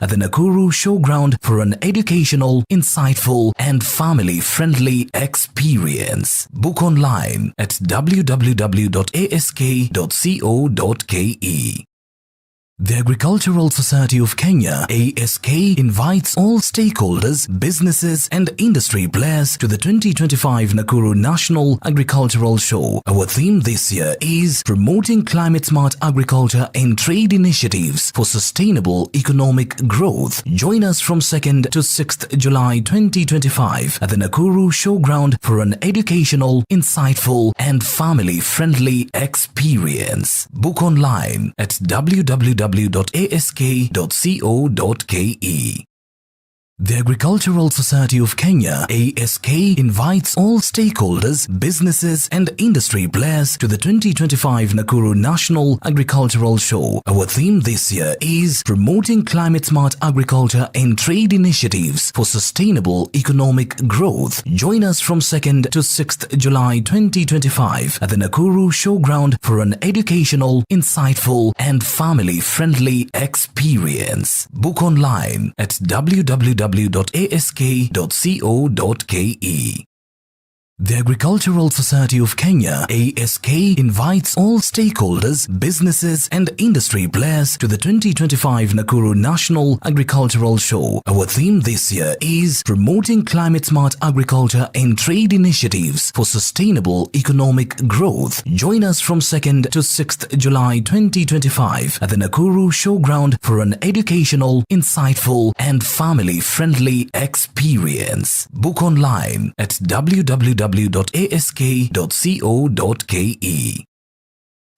at the Nakuru Showground for an educational, insightful and family-friendly experience. Book online at www.ask.co.ke. The Agricultural Society of Kenya, ASK, invites all stakeholders, businesses and industry players to the 2025 Nakuru National Agricultural Show. Our theme this year is Promoting Climate-Smart Agriculture and Trade Initiatives for Sustainable Economic Growth. Join us from 2nd to 6th July 2025 at the Nakuru Showground for an educational, insightful and family-friendly experience. Book online at www.ask.co.ke. The Agricultural Society of Kenya, ASK, invites all stakeholders, businesses and industry players to the 2025 Nakuru National Agricultural Show. Our theme this year is Promoting Climate-Smart Agriculture and Trade Initiatives for Sustainable Economic Growth. Join us from 2nd to 6th July 2025 at the Nakuru Showground for an educational, insightful and family-friendly experience. Book online at www.ask.co.ke. The Agricultural Society of Kenya, ASK, invites all stakeholders, businesses and industry players to the 2025 Nakuru National Agricultural Show. Our theme this year is Promoting Climate-Smart Agriculture and Trade Initiatives for Sustainable Economic Growth. Join us from 2nd to 6th July 2025 at the Nakuru Showground for an educational, insightful and family-friendly experience. Book online at www.ask.co.ke.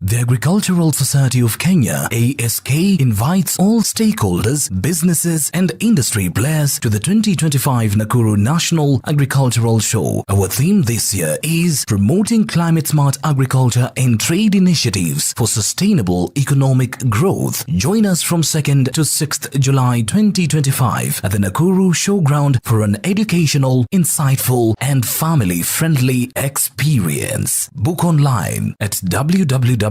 The Agricultural Society of Kenya, ASK, invites all stakeholders, businesses and industry players to the 2025 Nakuru National Agricultural Show. Our theme this year is Promoting Climate-Smart Agriculture and Trade Initiatives for Sustainable Economic Growth. Join us from 2nd to 6th July 2025 at the Nakuru Showground for an educational, insightful and family-friendly experience. Book online at www.ask.co.ke.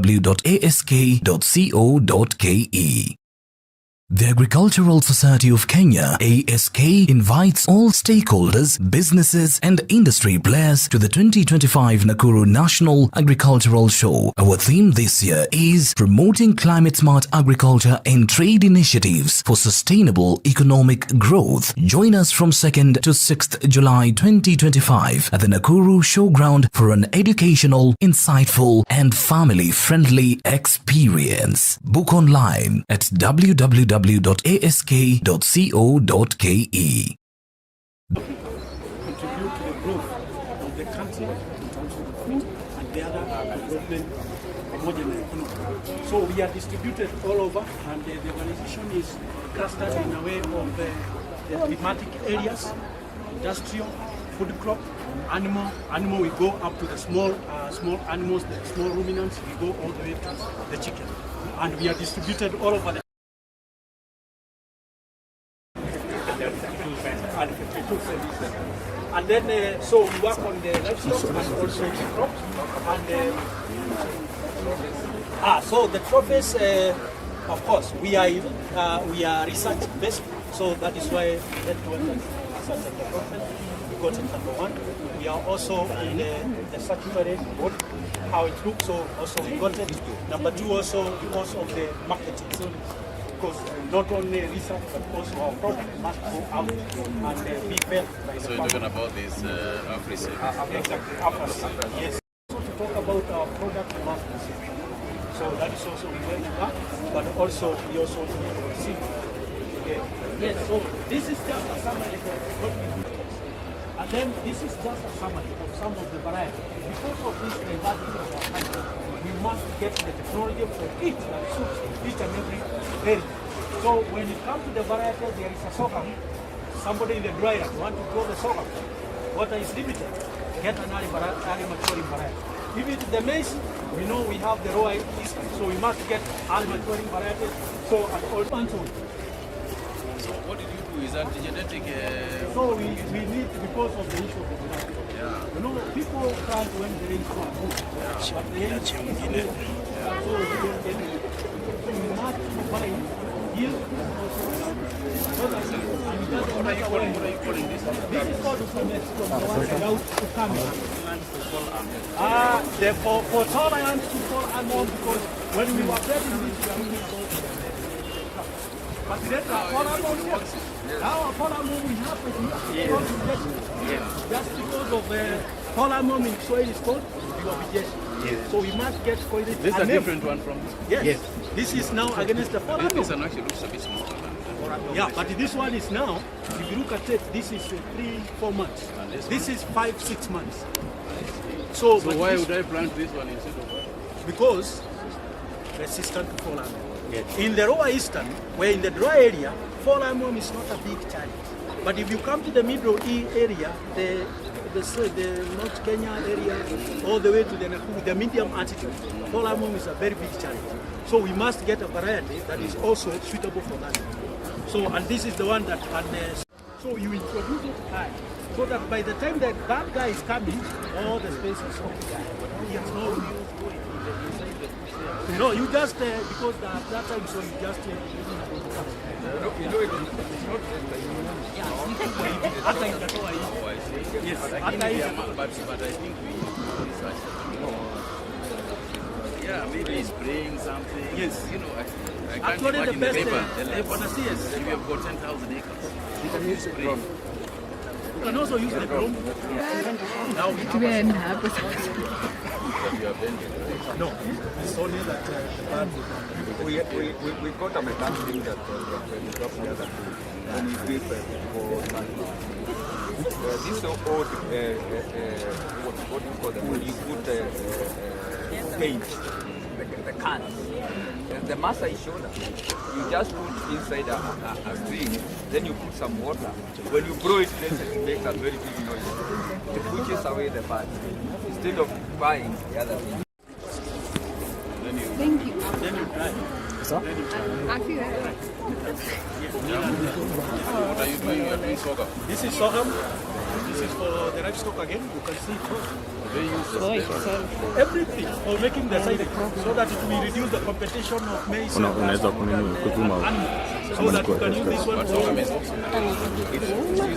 The Agricultural Society of Kenya, ASK, invites all stakeholders, businesses and industry players to the 2025 Nakuru National Agricultural Show. Our theme this year is Promoting Climate-Smart Agriculture and Trade Initiatives for Sustainable Economic Growth. Join us from 2nd to 6th July 2025 at the Nakuru Showground for an educational, insightful and family-friendly experience. Book online at www.ask.co.ke. Contribute to the growth of the country in terms of food and the other development pamoja na economy. So we are distributed all over, and the organization is clustered in a way of the thematic areas: industrial, food crop, animal. We go up to the small animals, the small ruminants. We go all the way to the chicken, and we are distributed all over the and then so we work on the livestock and also the crops and so the trophies, of course we are research based, so that is why we had to research and development. We got it number one. We are also in the statutory board, how it looks, so also we got it number two, also because of the marketing. Because not only research but also our product must go out and be felt by the So you're talking about this Afri-Save? Exactly, Afri-Save, yes. So to talk about our product marketing, so that is also where we are, but also we also see. Okay. Yes, so this is just a summary of what we do. And then this is just a summary of some of the varieties. Because of this diversity of our country, we must get the technology for each that suits each and every area. So when it comes to the variety, there is a sorghum. Somebody in the dryer want to grow the sorghum. Water is limited. Get an early maturing variety. If it's the maize, we know we have the raw east, so we must get early maturing varieties. So at all times. So what did you do? Is that genetic? So we need, because of the issue of the genetic. Yeah. You know, people plant when the rain is good, but the rain is good. So we don't get it. So we must provide here. What are you calling this? This is called route to camera. For tolerance to fall along, because when we were building this, we are looking about but then fall along here. Our fall along we have to just because of the fall along in soil is called vegetation. So we must get quality. This is a different one from this one. Yes. This is now against the fall along. This one actually looks a bit smaller than Yeah, but this one is now, if you look at it, this is 3-4 months. This is 5-6 months. So why would I plant this one instead of that? Because resistant to fall armyworm. In the lower eastern, where in the dry area, fall armyworm is not a big challenge. But if you come to the middle area, the North Kenya area, all the way to the Nakuru, the medium altitude, fall armyworm is a very big challenge. So we must get a variety that is also suitable for that. So, and this is the one that can, so you introduce it high, so that by the time that guy is coming, all the space is occupied. He has no use going inside the no, you just, because that time, so you just, it's not yes, but I think we research. Yeah, maybe spraying something. Yes. You know, I can't actually imagine the best, the paper. yes. We have got 10,000 acres. You can use the drone. You can also use the drone. Now we have no, it's only that the bird We got a mechanism that when we drop the other two, when we grip for this old, what you call them, when you put paint, the can, the massa is shoulder. You just put inside a string, then you put some water. When you blow it, then it makes a very big noise. It pushes away the bird instead of buying the other thing. Thank you. then you try. I feel it. What are you doing? You are doing sorghum. This is sorghum. This is for the livestock again. You can see it. They use the Everything for making the silage so that it will reduce the competition of maize and animals. So that you can use this one for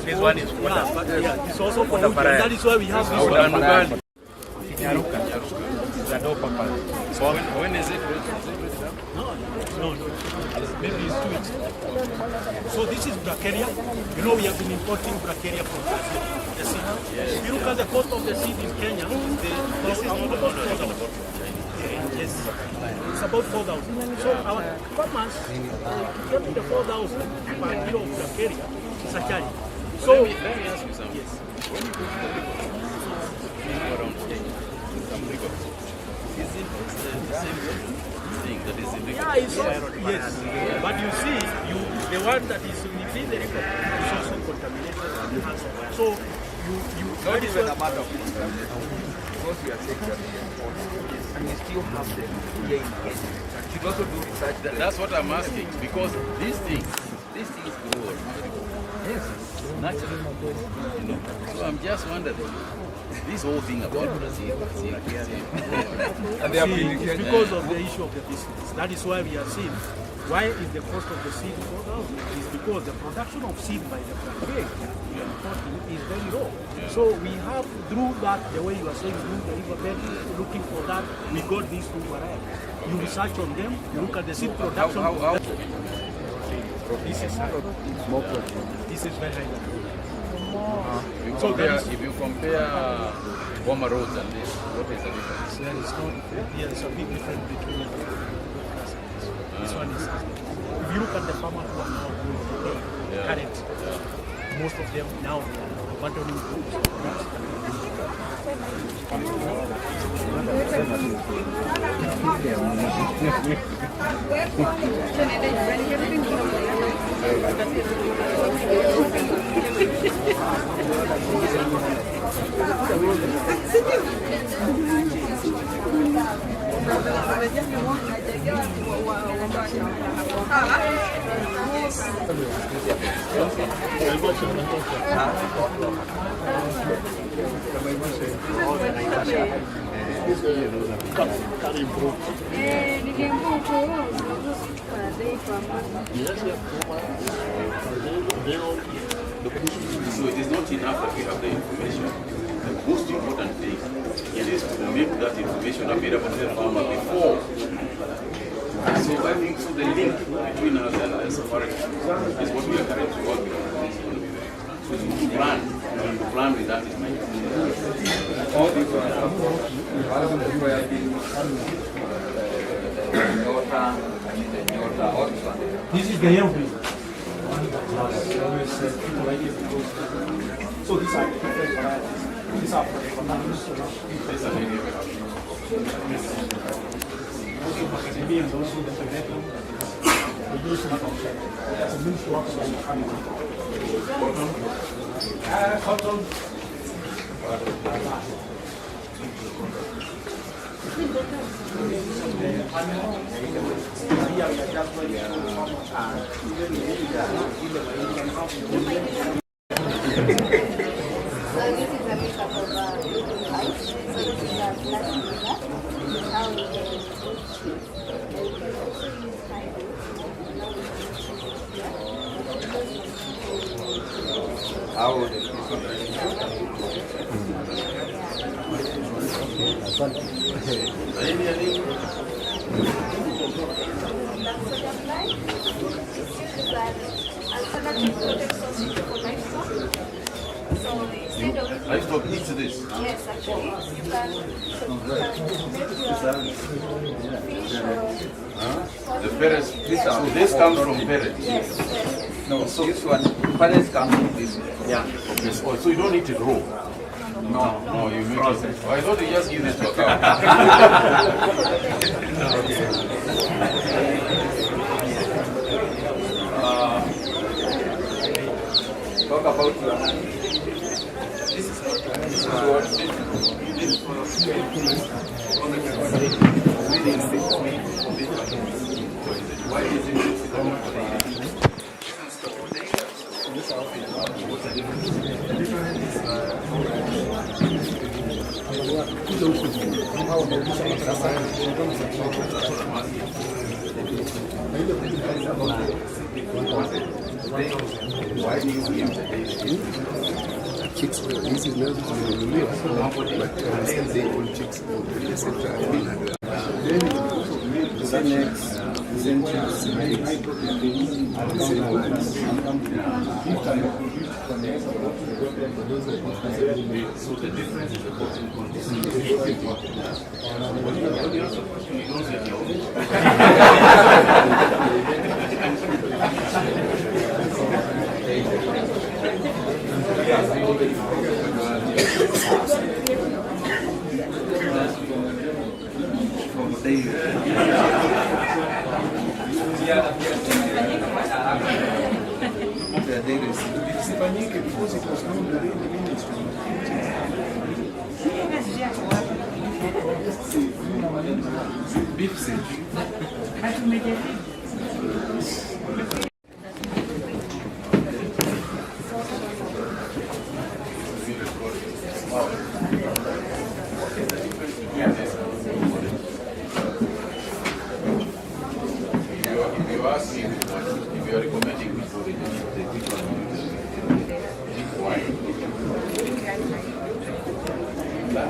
This one is yeah, it's also for food. And that is why we have this one. So when is it ready? No. Maybe it's 2 weeks. So this is bracharia. You know we have been importing bracharia from Brazil. The seed. If you look at the cost of the seed in Kenya, this is not the yes. It's about 4,000. So our farmers getting the 4,000 per kilo of bracharia is a challenge. So Let me ask you something. yes. When you go to the around Kenya, some records, is it the same thing that is in the Yeah, it's also, yes. But you see, the one that is within the record is also contaminated. So Not even a matter of because we are saying that we import and we still have them here in Kenya. We should also do research. That's what I'm asking, because these things grow naturally. You know? So I'm just wondering, this whole thing about Brazil. And they have see, been it's because of the issue of the business. That is why we are seeing why is the cost of the seed 4,000? Is because the production of seed by the brigade we are importing is very low. So we have through that, the way you are saying, through the riverbed, looking for that, we got these two varieties. You research on them, you look at the seed production. This is more protein. This is very high. If you compare Boma roads and this, what is the difference? There is no, there's a big difference between the two. This one is, if you look at the farmers who are now doing the current, most of them now are abandoning groups. Ninguém voltou. So it is not enough that we have the information. The most important thing is to make that information available to the farmer before. So I think the link between us and the safari is what we are currently working on. So to plan with that is my All these This is the young people. So these are different varieties. These are for maybe and also the tomato. We use it as a mince work of the family. Cotton. Livestock eats this. Yes, actually, you can The ferrets, this comes from ferrets. yes. No, so this one, parents come from this. Yeah. Okay. So you don't eat it raw. No, you make it. I thought you just give it to a cow. Talk about your Why is it? Why do you give the chicks, this is not but they all chicks, the same chicks, So the difference is the bottom condition. You don't say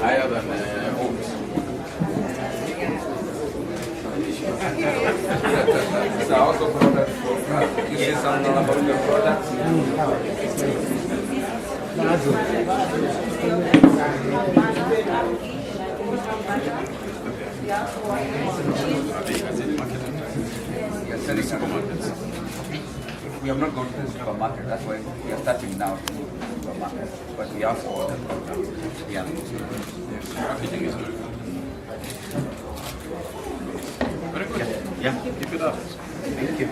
higher than oats. It's also product for you say something about your product. We have not gone to the supermarket, that's why we are starting now to go to the supermarket. But we have all the products. Yeah. Everything is good. Very good. Yeah. Keep it up. Thank you.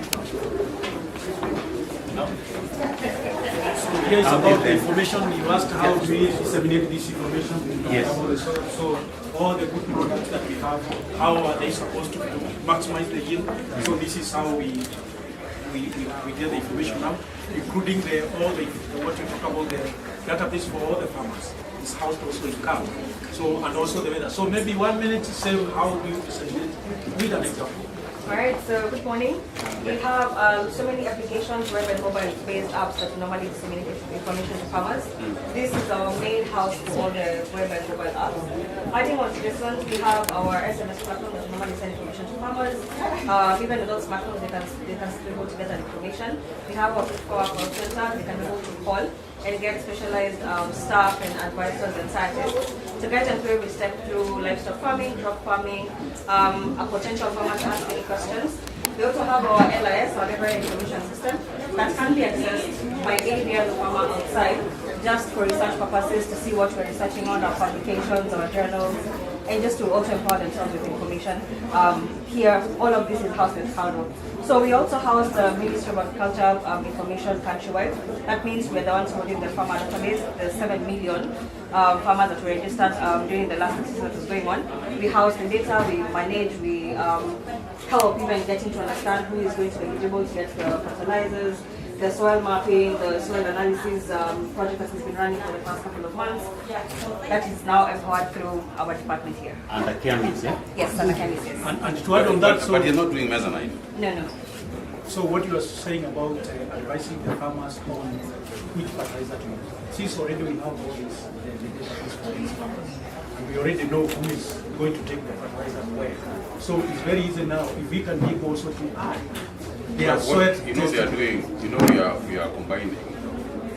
Here is about the information. You asked how do we disseminate this information. Yes. So all the good products that we have, how are they supposed to maximize the yield? So this is how we get the information out, including all the what you talk about, the database for all the farmers. It's housed also in CAP. So and also the weather. So maybe 1 minute to say how we disseminate with an example. Alright, so good morning. We have so many applications, web and mobile-based apps that normally disseminate information to farmers. This is our main house for all the web and mobile apps. Adding on to this one, we have our SMS platform that normally send information to farmers. Even without smartphones, they can still able to get that information. We have our call center, they can be able to call and get specialized staff and advisors and scientists to get inquiry with step through livestock farming, crop farming, a potential farmer to ask any questions. We also have our LIS, our library information system, that can be accessed by any other farmer outside, just for research purposes to see what we're researching on, our publications, our journals, and just to also empower themselves with information. Here, all of this is housed in Kano. So we also house the Ministry of Agriculture information countrywide. That means we're the ones holding the farmer database, the 7 million farmers that were registered during the last season that was going on. We house the data, we manage, we help even getting to understand who is going to be eligible to get the fertilizers, the soil mapping, the soil analysis project that has been running for the past couple of months. That is now empowered through our department here. And the chemists, yeah? Yes, and the chemists. And to add on that, But you're not doing mezzanine. No. So what you are saying about advising the farmers on which fertilizer to use. Since already we have all these database for these farmers, and we already know who is going to take the fertilizer where. So it's very easy now if we can give also to add. They are What you know they are doing, we are combining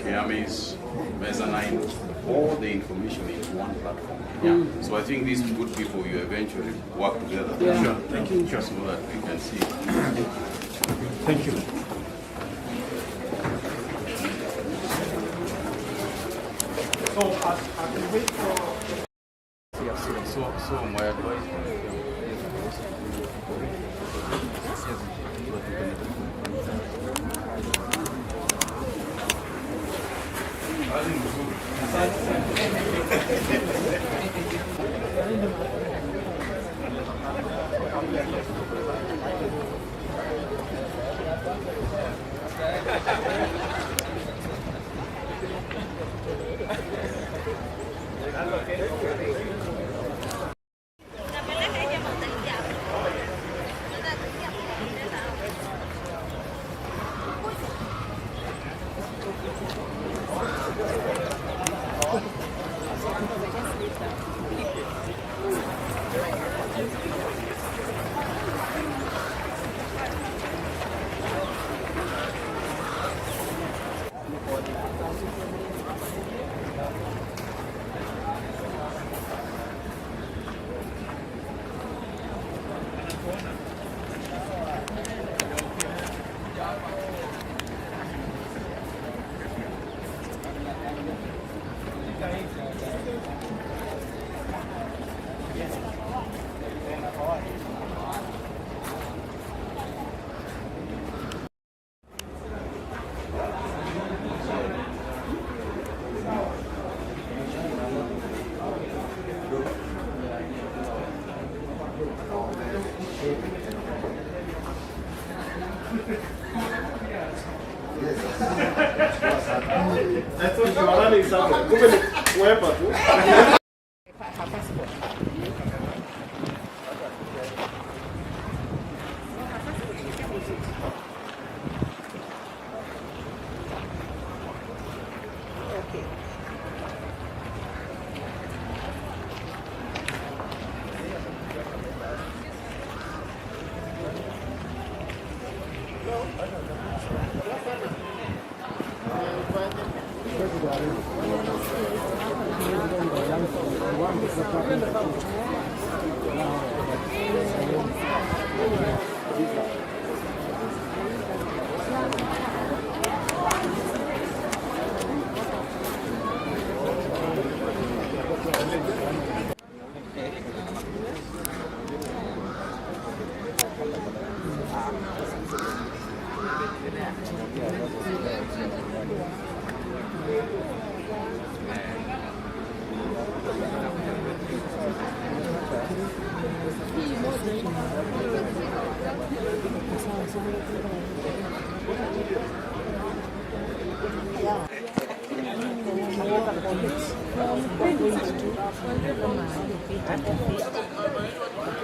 KMAs, mezzanine, all the information into one platform. Yeah. So I think these good people will eventually work together. Yeah. Sure. Thank you. So that we can see. Thank you. So as we wait for So my advice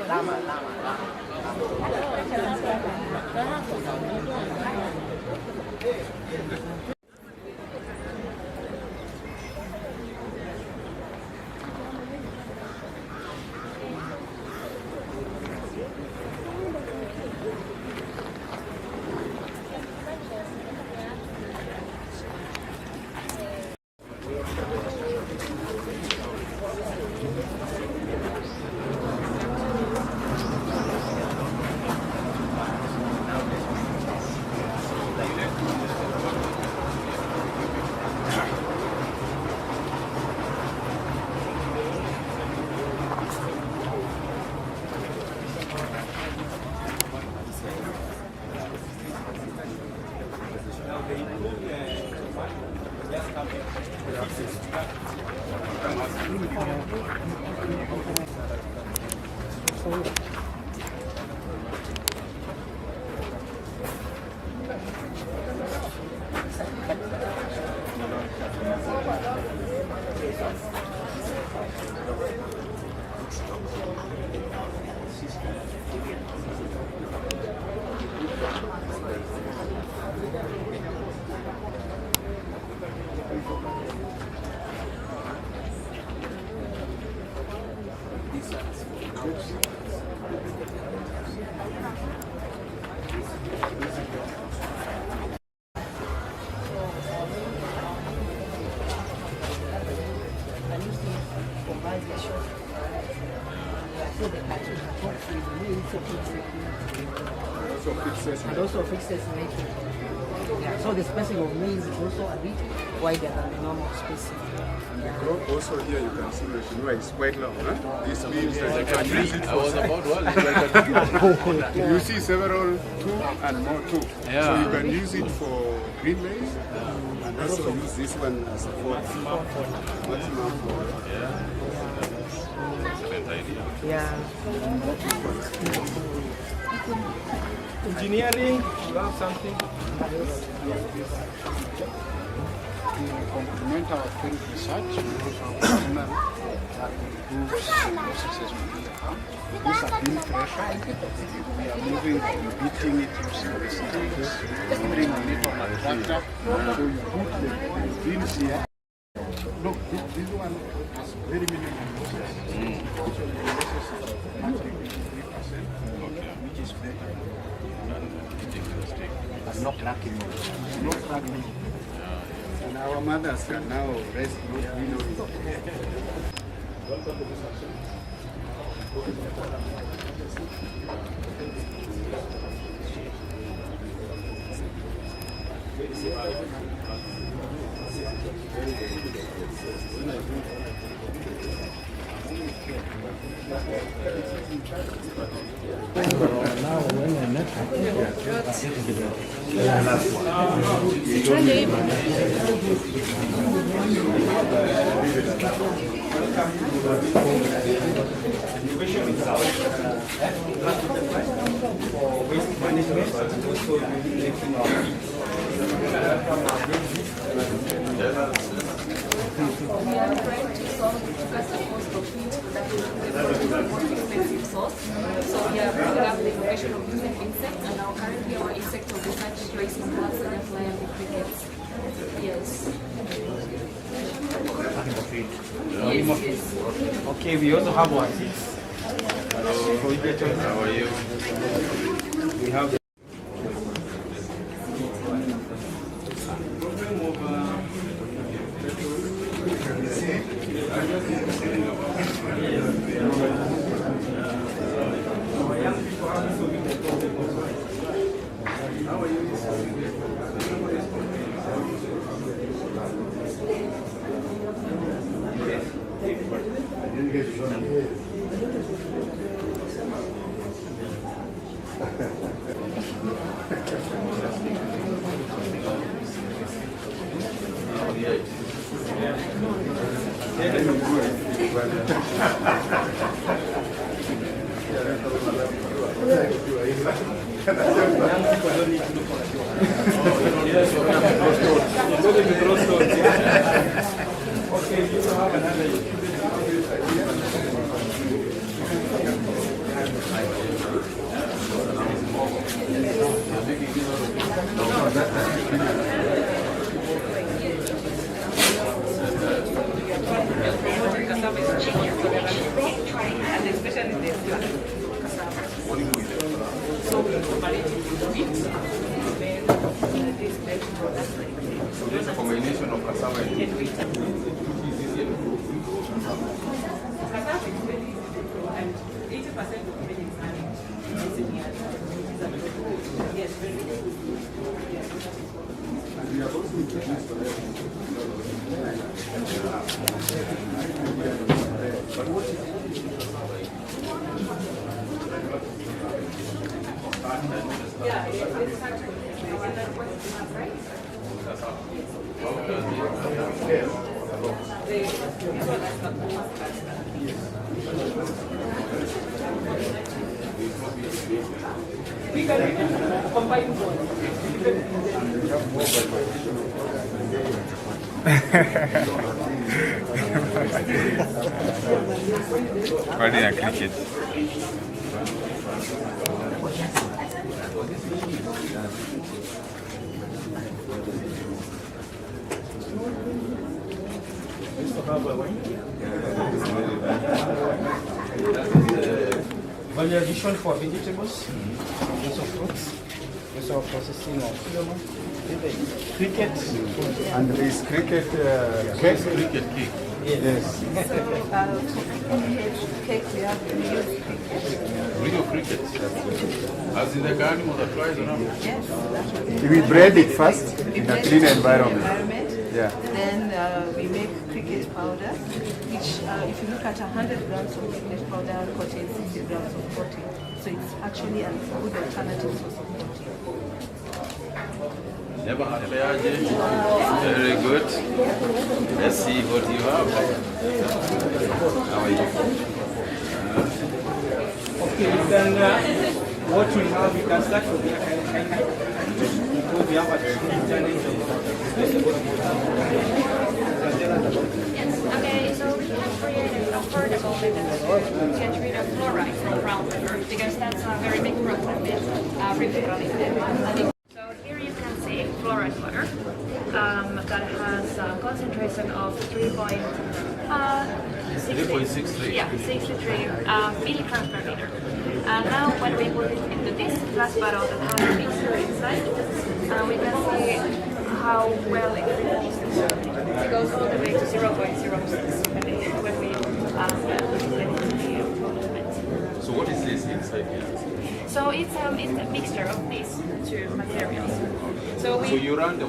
Lama. And also fixes making. Yeah, so the spacing of maize is also a bit wider than the normal spacing. Yeah. Also here you can see the shinua is quite long. Huh? This means that you can use it I was about to You see several 2 and more 2. Yeah. So you can use it for green maize and also use this one as a maximum for. Yeah. Engineering, you have something? To complement our field research, we also have personnel that improves processes within the farm. These are bean pressure. We are moving and beating it using the syringes, bring on it on a tractor. So you put the beans here. Look, this one has very minimal process. So the process is automatic 3%, which is better. And not cracking. No cracking. And our mothers can now rest not winnowing. We are trying to solve the cost of feed production with more expensive source. So we are bringing up the innovation of using insects, and now currently our insect of research places plants and fly with crickets. Yes. Yes. Okay, we also have one. How are you? We have Riding a cricket. Value addition for vegetables, also fruits, also processing of cricket. And there is cricket cake. Cricket cake. Yes. Cake, we have Real cricket. As in the animal that flies around. We bread it first in a clean environment. Yeah. Then we make cricket powder, which if you look at 100 grams of cricket powder contains 60 grams of protein. So it's actually a good alternative source of protein. Never had very good. Let's see what you have. How are you? Okay, then what we have, we can start from here. We have a Okay, so we have created affordable methods to get rid of fluoride from groundwater because that's a very big problem with river valley. So here you can see fluoride water that has a concentration of 3.63 milligrams per liter. And now when we put it into this glass bottle that has a mixer inside, we can see how well it removes the sodium. It goes all the way to 0.06 when we let it to the movement. So what is this inside here? So it's a mixture of these two materials. So So you run the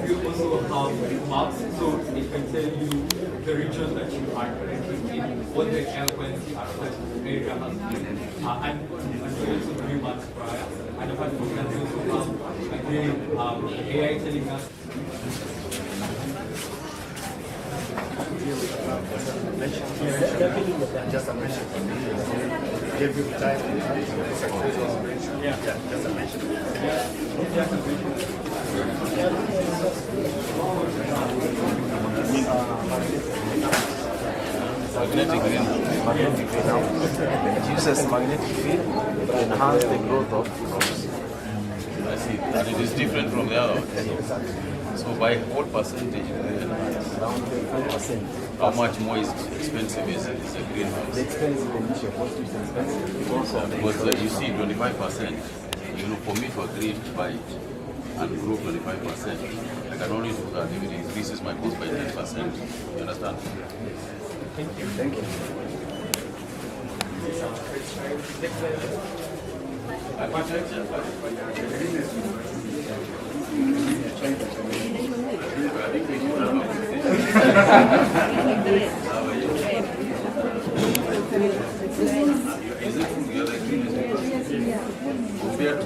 you also have maps, so it can tell you the region that you are currently in, what the air quality aspect area has been, and also 3 months prior. And apart from that, we also have again AI telling us. Just a mention. Give you time. Yeah, just a mention. magnetic green. Magnetic field. It uses magnetic field to enhance the growth of crops. I see. And it is different from the other one. So by what percentage? Around 25%. How much more is expensive is a greenhouse? The expensive initial cost is expensive because of the Because you see 25%. You know, for me to agree to buy it and grow 25%, I can only do that if it increases my cost by 10%. You understand? Thank you. Thank you. Is it from the other compared to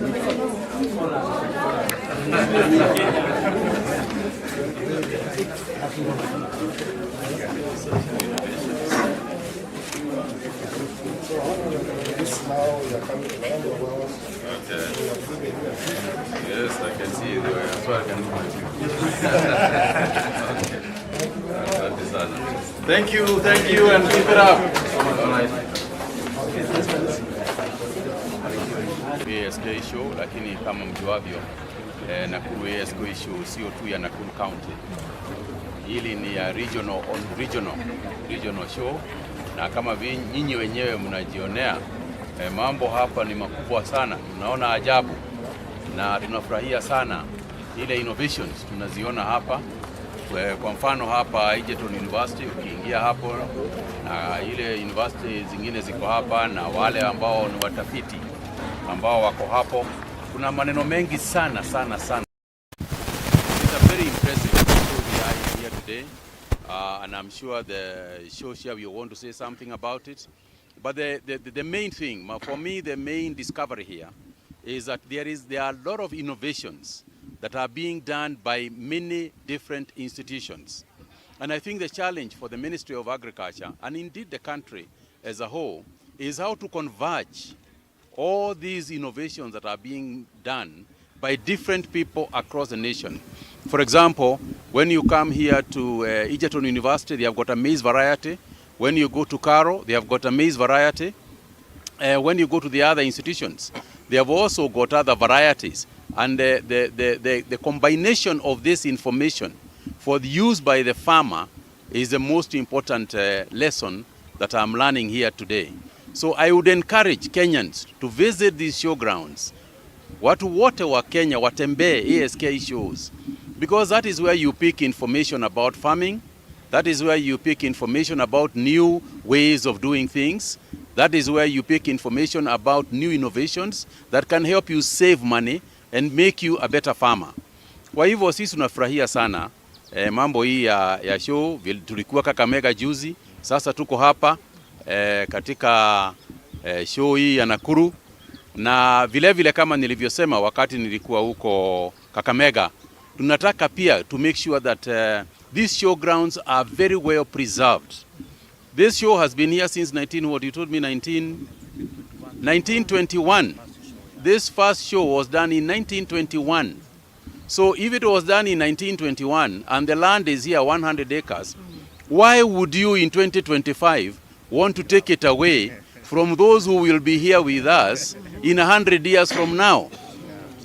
This now we are coming to land of ours. Okay. Yes, I can see you there. So I can do my Thank you, and keep it up. All right. ASK show, lakini kama mjuavyo Nakuru ASK show sio tu ya Nakuru County. Hili ni ya regional show, na kama nyinyi wenyewe mnajionea mambo hapa ni makubwa sana. Tunaona ajabu na tunafurahia sana ile innovations tunaziona hapa. Kwa mfano hapa Egerton University, ukiingia hapo na ile university zingine ziko hapa na wale ambao ni watafiti ambao wako hapo, kuna maneno mengi sana. It's a very impressive show we are here today, and I'm sure the show here will want to say something about it. But the main thing, for me, the main discovery here is that there are a lot of innovations that are being done by many different institutions. And I think the challenge for the Ministry of Agriculture, and indeed the country as a whole, is how to converge all these innovations that are being done by different people across the nation. For example, when you come here to Egerton University, they have got a maize variety. When you go to Karo, they have got a maize variety. When you go to the other institutions, they have also got other varieties. And the combination of this information for the use by the farmer is the most important lesson that I'm learning here today. So I would encourage Kenyans to visit these showgrounds. Watu wote wa Kenya watembee ASK shows, because that is where you pick information about farming. That is where you pick information about new ways of doing things. That is where you pick information about new innovations that can help you save money and make you a better farmer. Kwa hivyo sisi tunafurahia sana mambo hii ya show. Tulikuwa Kakamega juzi, sasa tuko hapa katika show hii ya Nakuru, na vile kama nilivyosema wakati nilikuwa huko Kakamega, tunataka pia to make sure that these showgrounds are very well preserved. This show has been here since 1921. This first show was done in 1921. So if it was done in 1921 and the land is here 100 acres, why would you in 2025 want to take it away from those who will be here with us in 100 years from now?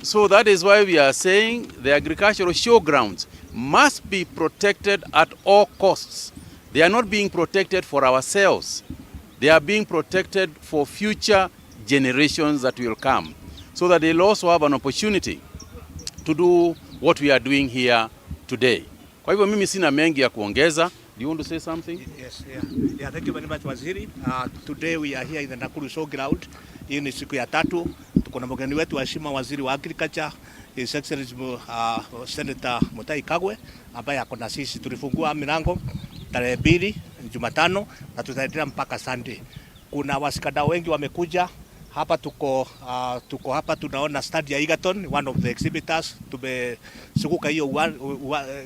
So that is why we are saying the agricultural showgrounds must be protected at all costs. They are not being protected for ourselves. They are being protected for future generations that will come, so that they'll also have an opportunity to do what we are doing here today. Kwa hivyo mimi sina mengi ya kuongeza. Do you want to say something? Yes, yeah, thank you very much, Waziri. Today we are here in the Nakuru Showground. Hii ni siku ya 3. Tuko na mgeni wetu heshima, Waziri wa Agriculture, His Excellency Senator Mutahi Kagwe, ambaye ako na sisi. Tulifungua milango tarehe 2 Jumatano na tutaendelea mpaka Sunday. Kuna wasikadau wengi wamekuja hapa. Tuko hapa tunaona stand ya Egerton, one of the exhibitors. Tumezunguka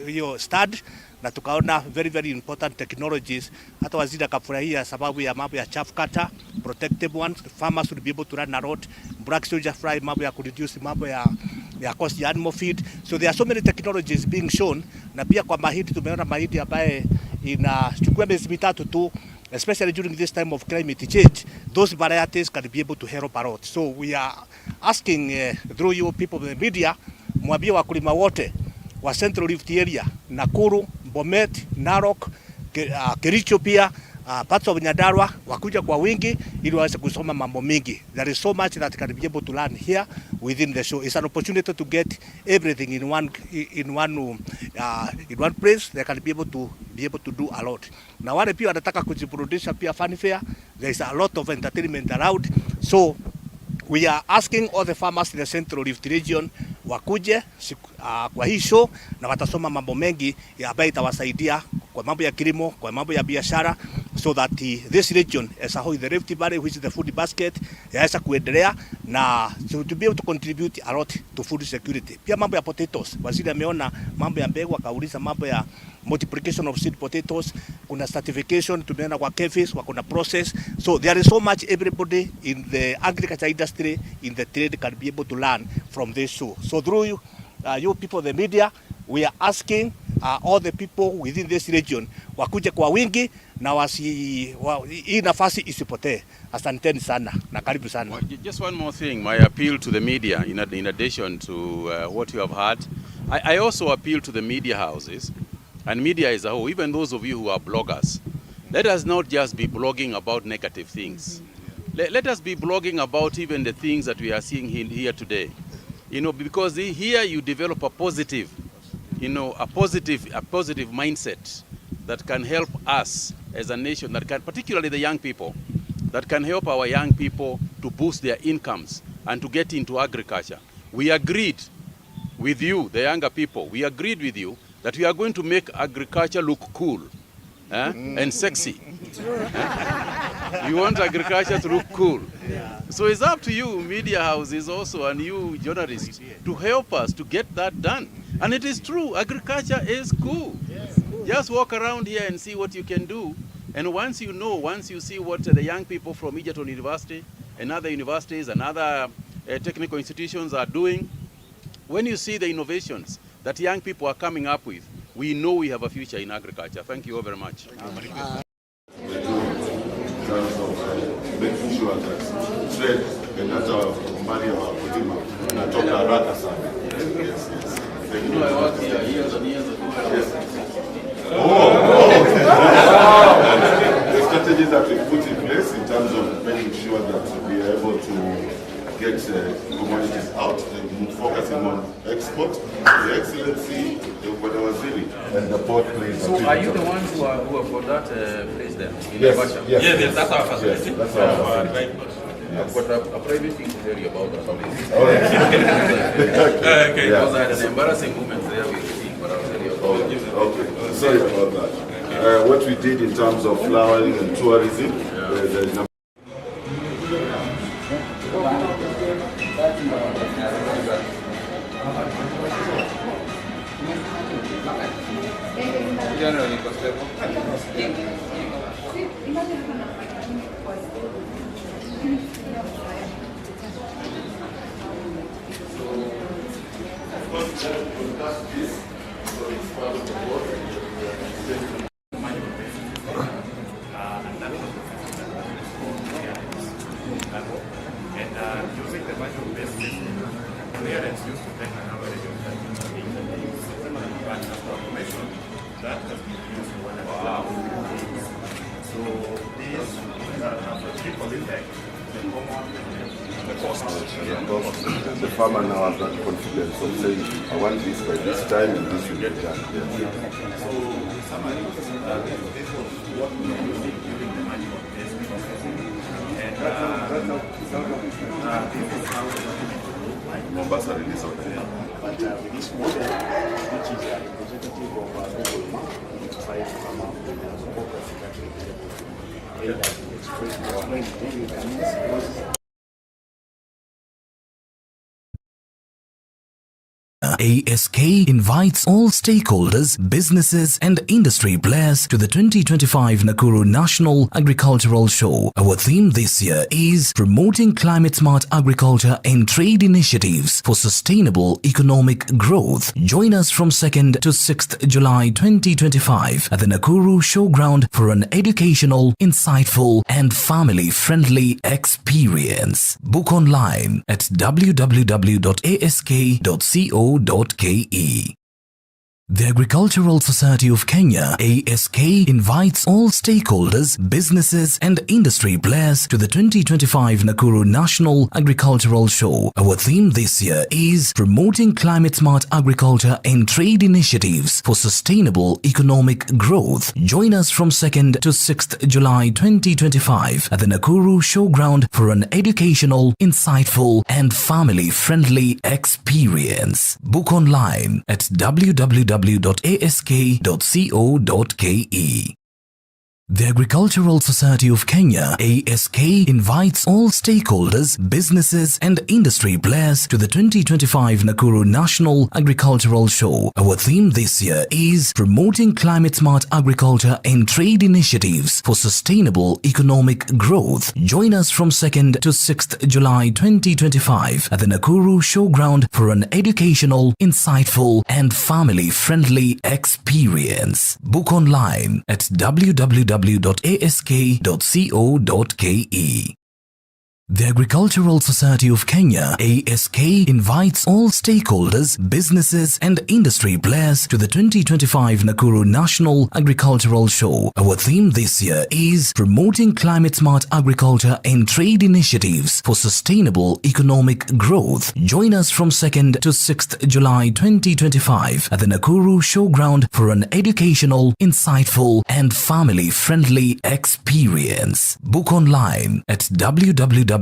hiyo stand na tukaona very important technologies. Hata waziri akafurahia sababu ya mambo ya chaff cutter, protective ones. Farmers will be able to run a lot. Black soldier fly, mambo ya reduce mambo ya cost ya animal feed. So there are so many technologies being shown. Na pia kwa mahindi tumeona mahindi ambaye inachukua miezi 3 tu, especially during this time of climate change. Those varieties can be able to help a lot. So we are asking through you people in the media, mwambie wakulima wote wa Central Rift area, Nakuru, Bomet, Narok, Kericho pia, parts of Nyandarua, wakuja kwa wingi ili waweze kusoma mambo mingi. There is so much that can be able to learn here within the show. It's an opportunity to get everything in one place. They can be able to do a lot. Na wale pia wanataka kujiburudisha pia fun fair. There is a lot of entertainment around. So we are asking all the farmers in the Central Rift region wakuje kwa hii show na watasoma mambo mengi ambayo itawasaidia kwa mambo ya kilimo, kwa mambo ya biashara. so that this region as a whole, the Rift Valley, which is the food basket, yaweza kuendelea na to be able to contribute a lot to food security. Pia mambo ya potatoes, waziri ameona mambo ya mbegu, akauliza mambo ya multiplication of seed potatoes, kuna certification, tumeona kwa KEFIS, kuna process. So there is so much everybody in the agriculture industry, in the trade can be able to learn from this show. So through you people, the media, we are asking all the people within this region wakuje kwa wingi na hii nafasi isipotee. Asanteni sana na karibu sana. Just one more thing, my appeal to the media in addition to what you have heard. I also appeal to the media houses and media as a whole, even those of you who are bloggers. Let us not just be blogging about negative things. Let us be blogging about even the things that we are seeing here today. You know, because here you develop a positive, a positive mindset that can help us as a nation, that can, particularly the young people, that can help our young people to boost their incomes and to get into agriculture. We agreed with you, the younger people, we agreed with you that we are going to make agriculture look cool and sexy. You want agriculture to look cool. So it's up to you, media houses also, and you journalists, to help us to get that done. And it is true, agriculture is cool. Just walk around here and see what you can do. And once you see what the young people from Egerton University and other universities and other technical institutions are doing, when you see the innovations that young people are coming up with, we know we have a future in agriculture. Thank you all very much. Making sure that trade and hata mbali wa wakulima unatoka haraka sana. Yes. Thank you. I work here years and years ago. Yes. The strategies that we put in place in terms of making sure that we are able to get commodities out and focusing on export, the excellency of the waziri and the port plays. So are you the ones who have got that place there? In Yes, that's our facility. Yes, that's our facility. I've got a private thing to tell you about that. Okay. Because I had an embarrassing moment there with the thing, but I'll tell you about it. Okay. Sorry about that. What we did in terms of flowering and tourism, there's no using the micro-based system, clearance used to take an average of 30 but after automation, that has been used to 1 hour. So these have a triple effect. The cost. The farmer now has that confidence of saying, I want this by this time and this will get done. So in summary, this was what we were using during the manual-based processing. And this is how the document will look like. Mombasa release of the But with this model, which is a representative of Google Map, we try to come up with a focus that will be able to aid us in expressing the ASK invites all stakeholders, businesses and industry players to the 2025 Nakuru National Agricultural Show. Our theme this year is Promoting Climate-Smart Agriculture and Trade Initiatives for Sustainable Economic Growth. Join us from 2nd to 6th July 2025 at the Nakuru Showground for an educational, insightful and family-friendly experience. Book online at www.ask.co.ke. The Agricultural Society of Kenya, ASK, invites all stakeholders, businesses and industry players to the 2025 Nakuru National Agricultural Show. Our theme this year is Promoting Climate-Smart Agriculture and Trade Initiatives for Sustainable Economic Growth. Join us from 2nd to 6th July 2025 at the Nakuru Showground for an educational, insightful and family-friendly experience. Book online at www.ask.co.ke. The Agricultural Society of Kenya, ASK, invites all stakeholders, businesses and industry players to the 2025 Nakuru National Agricultural Show. Our theme this year is Promoting Climate-Smart Agriculture and Trade Initiatives for Sustainable Economic Growth. Join us from 2nd to 6th July 2025 at the Nakuru Showground for an educational, insightful and family-friendly experience. Book online at www.ask.co.ke. The Agricultural Society of Kenya, ASK, invites all stakeholders, businesses and industry players to the 2025 Nakuru National Agricultural Show. Our theme this year is Promoting Climate-Smart Agriculture and Trade Initiatives for Sustainable Economic Growth. Join us from 2nd to 6th July 2025 at the Nakuru Showground for an educational, insightful and family-friendly experience. Book online at www.ask.co.ke.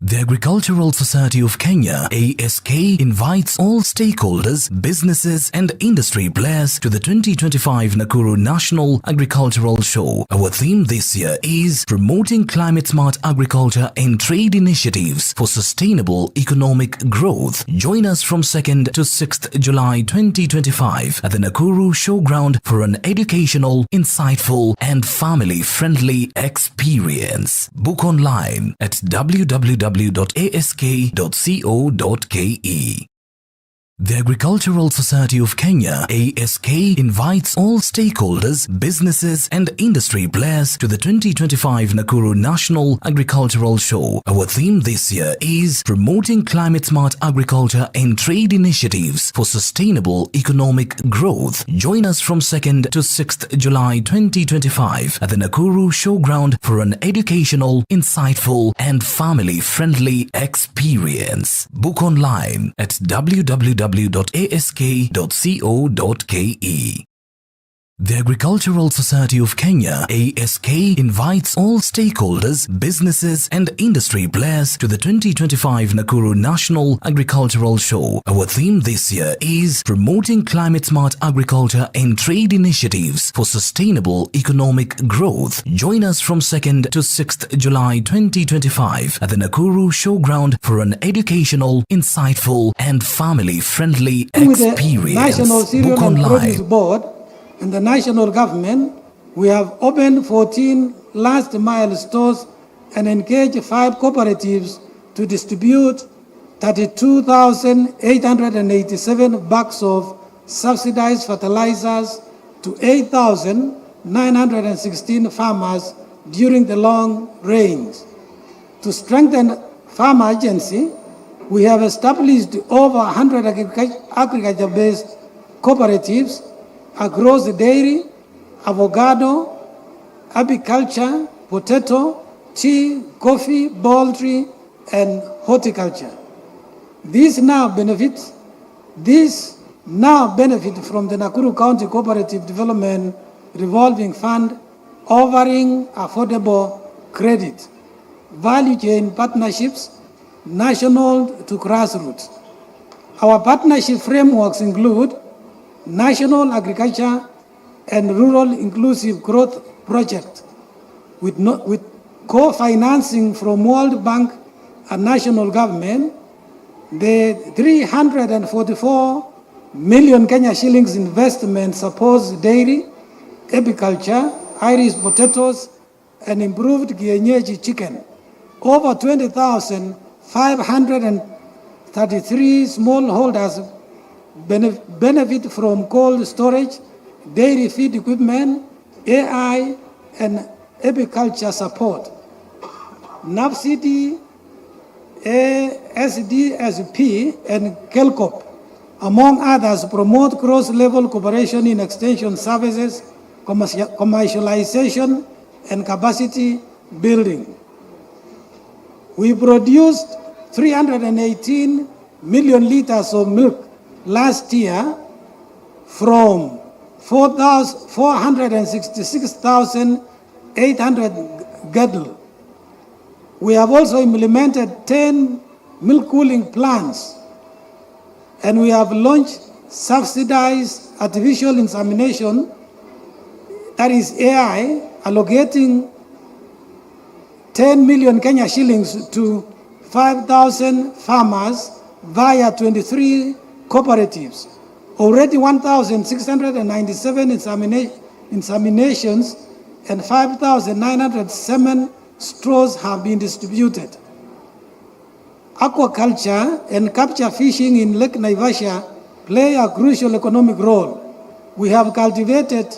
The Agricultural Society of Kenya, ASK, invites all stakeholders, businesses and industry players to the 2025 Nakuru National Agricultural Show. Our theme this year is Promoting Climate-Smart Agriculture and Trade Initiatives for Sustainable Economic Growth. Join us from 2nd to 6th July 2025 at the Nakuru Showground for an educational, insightful and family-friendly experience. Book online at www.ask.co.ke. The Agricultural Society of Kenya, ASK, invites all stakeholders, businesses and industry players to the 2025 Nakuru National Agricultural Show. Our theme this year is Promoting Climate-Smart Agriculture and Trade Initiatives for Sustainable Economic Growth. Join us from 2nd to 6th July 2025 at the Nakuru Showground for an educational, insightful and family-friendly experience. Book online at www.ask.co.ke. The Agricultural Society of Kenya, ASK, invites all stakeholders, businesses and industry players to the 2025 Nakuru National Agricultural Show. Our theme this year is Promoting Climate-Smart Agriculture and Trade Initiatives for Sustainable Economic Growth. Join us from 2nd to 6th July 2025 at the Nakuru Showground for an educational, insightful and family-friendly experience. National Cereal Book and online. Produce Board and the national government, we have opened 14 last mile stores and engaged 5 cooperatives to distribute 32,887 bags of subsidized fertilizers to 8,916 farmers during the long rains. To strengthen farmer agency, we have established over 100 agriculture-based cooperatives across the dairy, avocado, apiculture, potato, tea, coffee, poultry, and horticulture. These now benefit from the Nakuru County Cooperative Development Revolving Fund, offering affordable credit, value chain partnerships, national to grassroots. Our partnership frameworks include National Agriculture and Rural Inclusive Growth Project with co-financing from World Bank and national government, the 344 million Kenya shillings investment supports dairy, apiculture, Irish potatoes, and improved kienyeji chicken. Over 20,533 smallholders benefit from cold storage, dairy feed equipment, AI, and apiculture support. NAFCD, SDSP, and KELCOP, among others, promote cross-level cooperation in extension services, commercialization, and capacity building. We produced 318 million liters of milk last year from 466,800 cattle. We have also implemented 10 milk cooling plants, and we have launched subsidized artificial insemination, that is AI, allocating 10 million Kenya shillings to 5,000 farmers via 23 cooperatives. Already 1,697 inseminations and 5,907 straws have been distributed. Aquaculture and capture fishing in Lake Naivasha play a crucial economic role. We have cultivated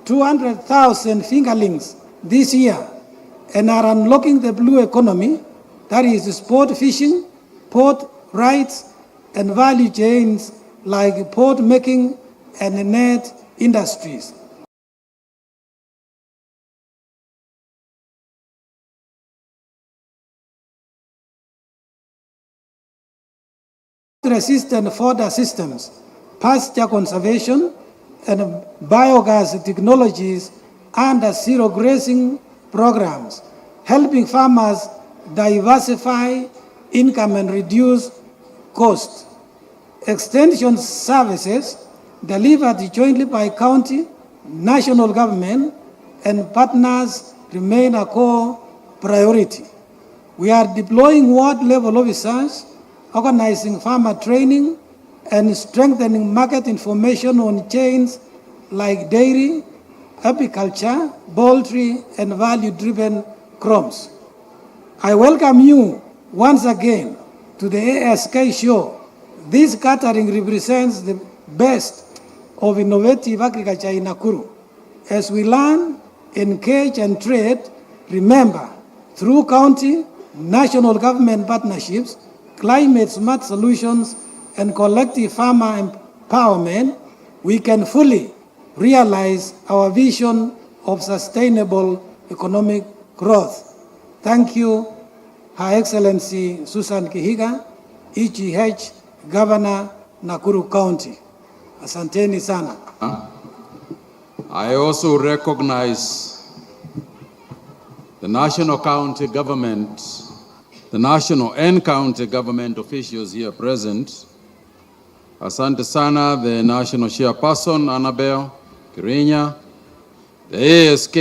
200,000 fingerlings this year and are unlocking the blue economy, that is sport fishing, port rights, and value chains like port making and net industries. Resistant fodder systems, pasture conservation, and biogas technologies under zero grazing programs, helping farmers diversify income and reduce costs. Extension services delivered jointly by county, national government, and partners remain a core priority. We are deploying ward-level officers, organizing farmer training, and strengthening market information on chains like dairy, apiculture, poultry, and value-driven crops. I welcome you once again to the ASK show. This gathering represents the best of innovative agriculture in Nakuru. As we learn, engage, and trade, remember, through county, national government partnerships, climate-smart solutions, and collective farmer empowerment, we can fully realize our vision of sustainable economic growth. Thank you, Her Excellency Susan Kihiga, EGH, Governor, Nakuru County. Asanteni sana. I also recognize the national county government, the national and county government officials here present. Asante sana, the national chairperson, Annabelle Kirinya, the ASK,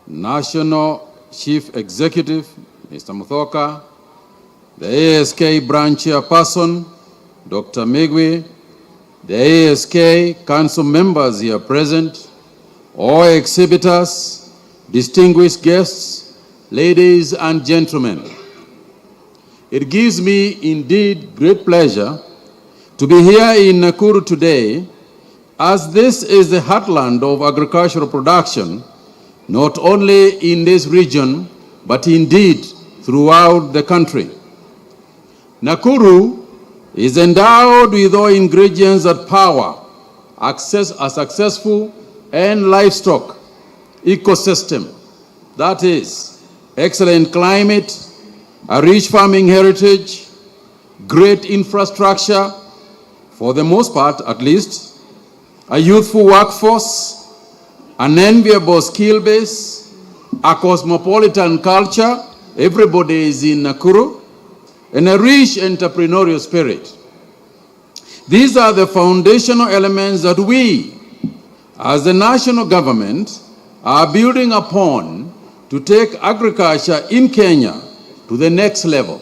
national chief executive, Mr. Muthoka, the ASK branch chairperson, Dr. Migwi, the ASK council members here present, all exhibitors, distinguished guests, ladies and gentlemen. It gives me indeed great pleasure to be here in Nakuru today, as this is the heartland of agricultural production, not only in this region, but indeed throughout the country. Nakuru is endowed with all ingredients that power a successful and livestock ecosystem. That is, excellent climate, a rich farming heritage, great infrastructure, for the most part at least, a youthful workforce, an enviable skill base, a cosmopolitan culture, everybody is in Nakuru, and a rich entrepreneurial spirit. These are the foundational elements that we, as the national government, are building upon to take agriculture in Kenya to the next level.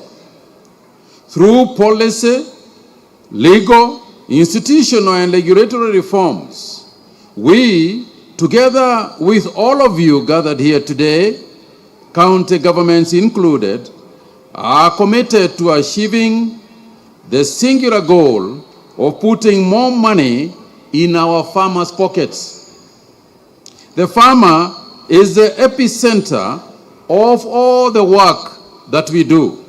Through policy, legal, institutional, and regulatory reforms, we, together with all of you gathered here today, county governments included, are committed to achieving the singular goal of putting more money in our farmers' pockets. The farmer is the epicenter of all the work that we do.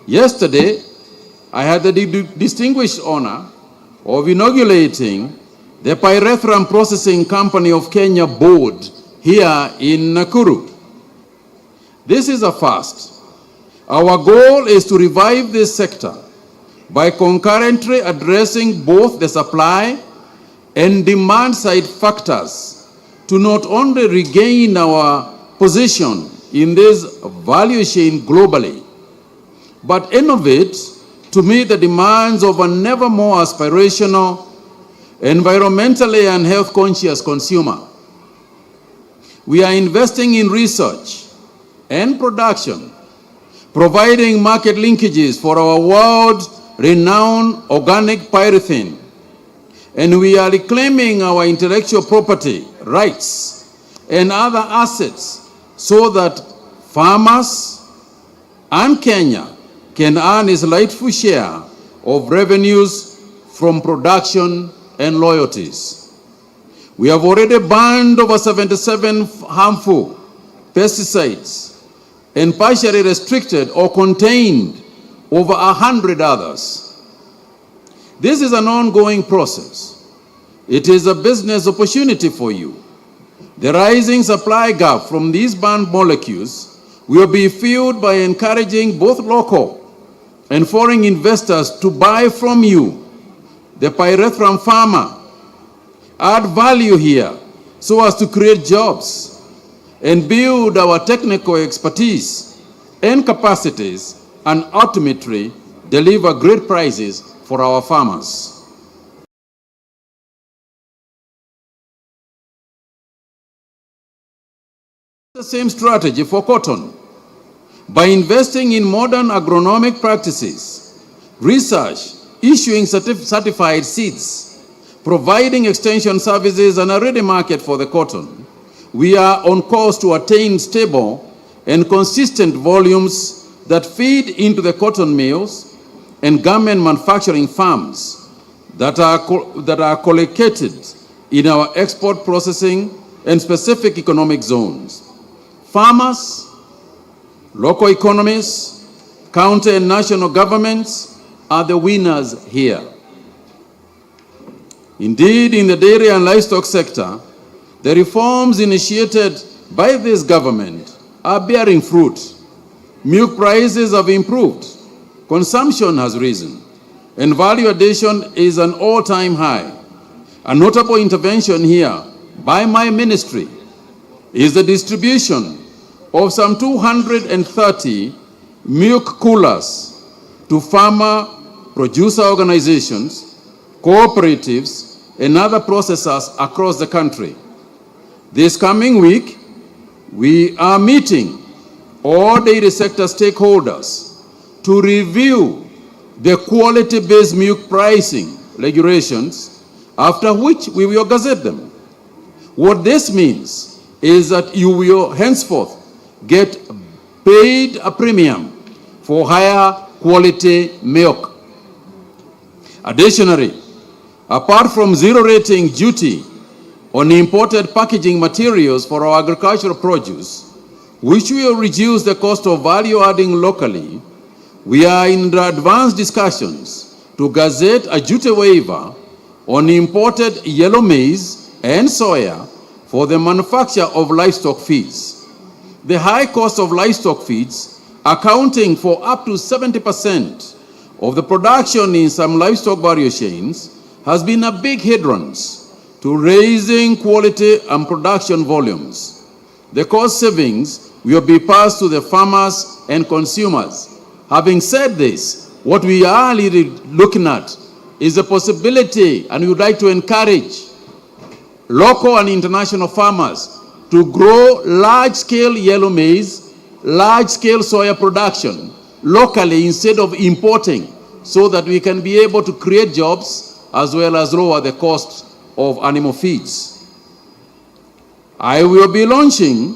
Yesterday, I had the distinguished honor of inaugurating the Pyrethrum Processing Company of Kenya board here in Nakuru. This is a first. Our goal is to revive this sector by concurrently addressing both the supply and demand side factors to not only regain our position in this value chain globally, but innovate to meet the demands of a never more aspirational, environmentally and health conscious consumer. We are investing in research and production, providing market linkages for our world-renowned organic pyrethrin, and we are reclaiming our intellectual property rights and other assets so that farmers and Kenya can earn its rightful share of revenues from production and loyalties. We have already banned over 77 harmful pesticides and partially restricted or contained over 100 others. This is an ongoing process. It is a business opportunity for you. The rising supply gap from these banned molecules will be filled by encouraging both local and foreign investors to buy from you, the pyrethrum farmer, add value here so as to create jobs and build our technical expertise and capacities and ultimately deliver great prices for our farmers. The same strategy for cotton. By investing in modern agronomic practices, research, issuing certified seeds, providing extension services and a ready market for the cotton, we are on course to attain stable and consistent volumes that feed into the cotton mills and garment manufacturing farms that are collocated in our export processing and specific economic zones. Farmers, local economies, county and national governments are the winners here. Indeed, in the dairy and livestock sector, the reforms initiated by this government are bearing fruit. Milk prices have improved, consumption has risen, and value addition is an all-time high. A notable intervention here by my ministry is the distribution of some 230 milk coolers to farmer producer organizations, cooperatives, and other processors across the country. This coming week, we are meeting all dairy sector stakeholders to review the quality-based milk pricing regulations, after which we will gazette them. What this means is that you will henceforth get paid a premium for higher quality milk. Additionally, apart from zero rating duty on imported packaging materials for our agricultural produce, which will reduce the cost of value adding locally, we are in advanced discussions to gazette a duty waiver on imported yellow maize and soya for the manufacture of livestock feeds. The high cost of livestock feeds, accounting for up to 70% of the production in some livestock value chains, has been a big hindrance to raising quality and production volumes. The cost savings will be passed to the farmers and consumers. Having said this, what we are really looking at is the possibility, and we would like to encourage local and international farmers to grow large-scale yellow maize, large-scale soya production locally instead of importing, so that we can be able to create jobs as well as lower the cost of animal feeds. I will be launching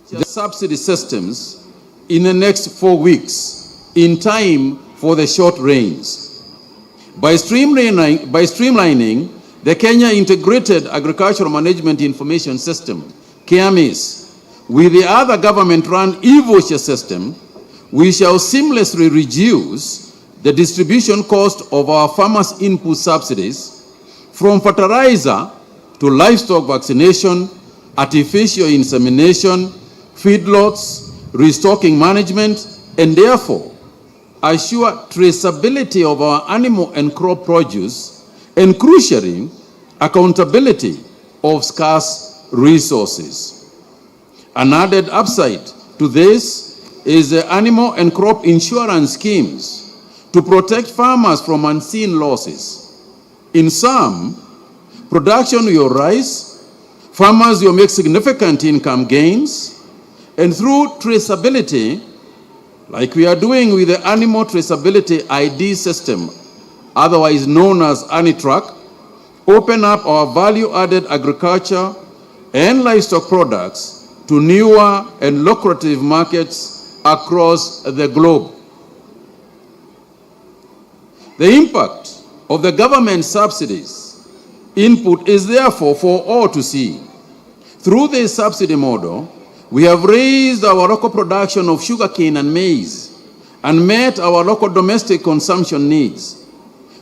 the subsidy systems in the next 4 weeks in time for the short rains. By streamlining the Kenya Integrated Agricultural Management Information System, KIAMIS, with the other government-run e-voucher system, we shall seamlessly reduce the distribution cost of our farmers' input subsidies from fertilizer to livestock vaccination, artificial insemination, feedlots, restocking management, and therefore assure traceability of our animal and crop produce, and crucially, accountability of scarce resources. An added upside to this is the animal and crop insurance schemes to protect farmers from unseen losses. In sum, production will rise, farmers will make significant income gains, and through traceability, like we are doing with the Animal Traceability ID system, otherwise known as ANITRAC, open up our value-added agriculture and livestock products to newer and lucrative markets across the globe. The impact of the government subsidies input is therefore for all to see. Through this subsidy model, we have raised our local production of sugarcane and maize and met our local domestic consumption needs.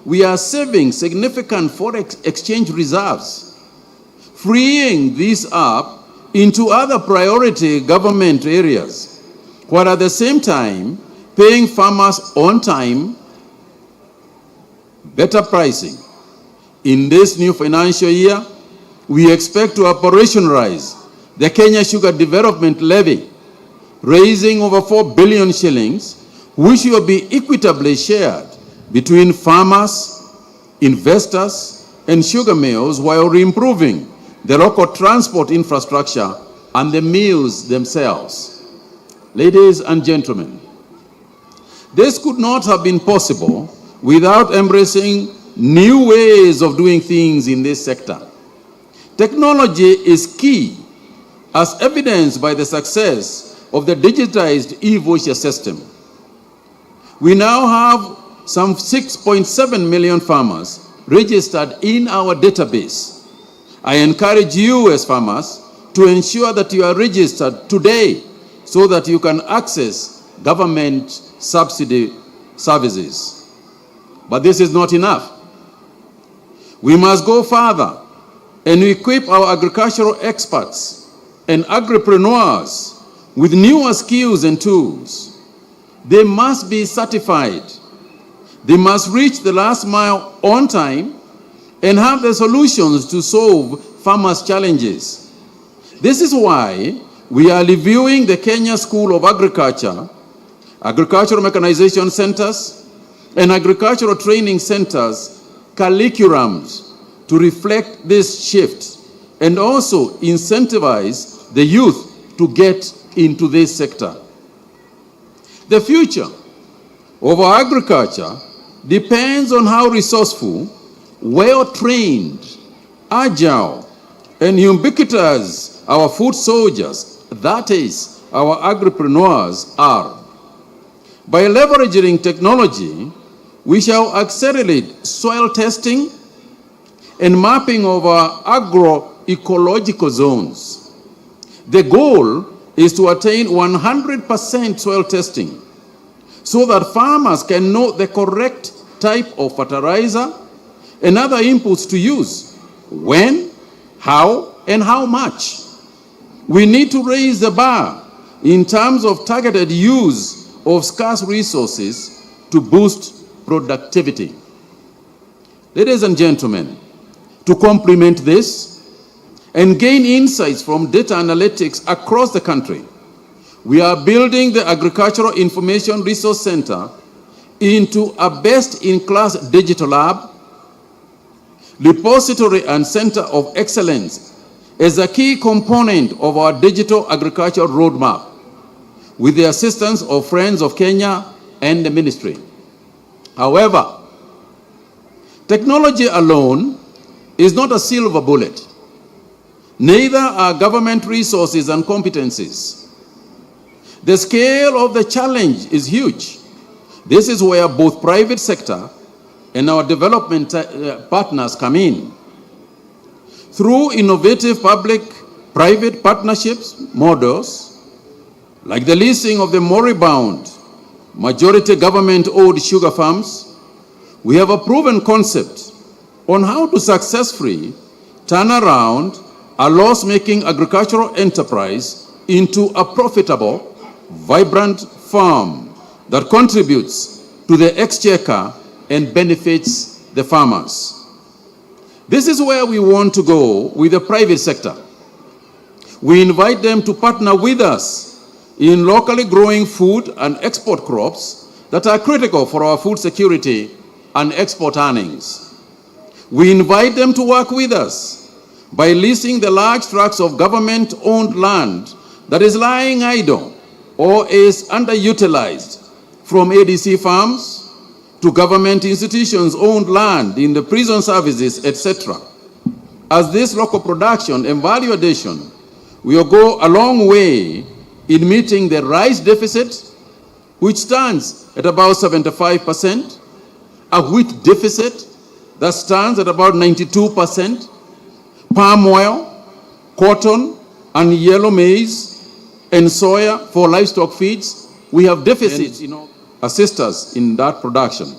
We are saving significant forex exchange reserves, freeing these up into other priority government areas, while at the same time paying farmers on time better pricing. In this new financial year, we expect to operationalize the Kenya Sugar Development Levy, raising over 4 billion shillings, which will be equitably shared between farmers, investors, and sugar mills while improving the local transport infrastructure and the mills themselves. Ladies and gentlemen, this could not have been possible without embracing new ways of doing things in this sector. Technology is key, as evidenced by the success of the digitized e-voucher system. We now have some 6.7 million farmers registered in our database. I encourage you as farmers to ensure that you are registered today so that you can access government subsidy services. But this is not enough. We must go further and equip our agricultural experts and agripreneurs with newer skills and tools. They must be certified. They must reach the last mile on time and have the solutions to solve farmers' challenges. This is why we are reviewing the Kenya School of Agriculture, agricultural mechanization centers, and agricultural training centers curriculums to reflect this shift and also incentivize the youth to get into this sector. The future of our agriculture depends on how resourceful, well-trained, agile, and ubiquitous our food soldiers, that is, our agripreneurs, are. By leveraging technology, we shall accelerate soil testing and mapping of our agroecological zones. The goal is to attain 100% soil testing so that farmers can know the correct type of fertilizer and other inputs to use, when, how, and how much. We need to raise the bar in terms of targeted use of scarce resources to boost productivity. Ladies and gentlemen, to complement this and gain insights from data analytics across the country, we are building the Agricultural Information Resource Center into a best-in-class digital lab, repository, and center of excellence as a key component of our digital agriculture roadmap, with the assistance of Friends of Kenya and the ministry. However, technology alone is not a silver bullet. Neither are government resources and competencies. The scale of the challenge is huge. This is where both private sector and our development partners come in. Through innovative public-private partnerships models, like the leasing of the moribund majority government-owned sugar farms, we have a proven concept on how to successfully turn around a loss-making agricultural enterprise into a profitable, vibrant farm that contributes to the exchequer and benefits the farmers. This is where we want to go with the private sector. We invite them to partner with us in locally growing food and export crops that are critical for our food security and export earnings. We invite them to work with us by leasing the large tracts of government-owned land that is lying idle or is underutilized, from ADC farms to government institutions-owned land in the prison services, etc. As this local production and value addition will go a long way in meeting the rice deficit, which stands at about 75%, a wheat deficit that stands at about 92%, palm oil, cotton, and yellow maize, and soya for livestock feeds. We have deficits, assist us in that production.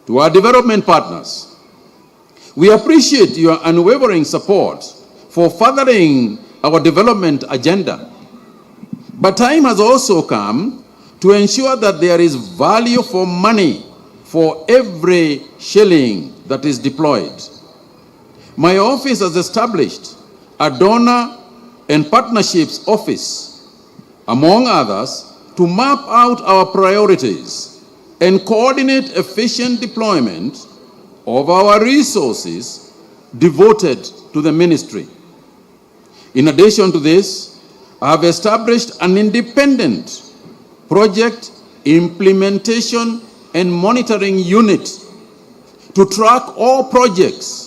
To our development partners, we appreciate your unwavering support for furthering our development agenda. But time has also come to ensure that there is value for money for every shilling that is deployed. My office has established a donor and partnerships office, among others, to map out our priorities and coordinate efficient deployment of our resources devoted to the ministry. In addition to this, I have established an independent project implementation and monitoring unit to track all projects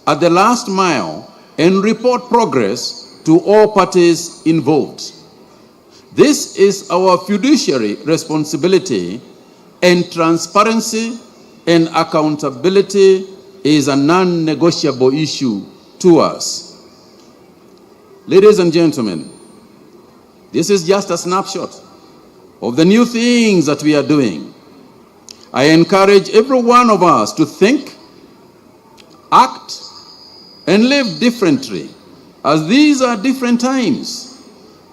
at the last mile and report progress to all parties involved. This is our fiduciary responsibility, and transparency and accountability is a non-negotiable issue to us. Ladies and gentlemen, this is just a snapshot of the new things that we are doing. I encourage every one of us to think, act, and live differently, as these are different times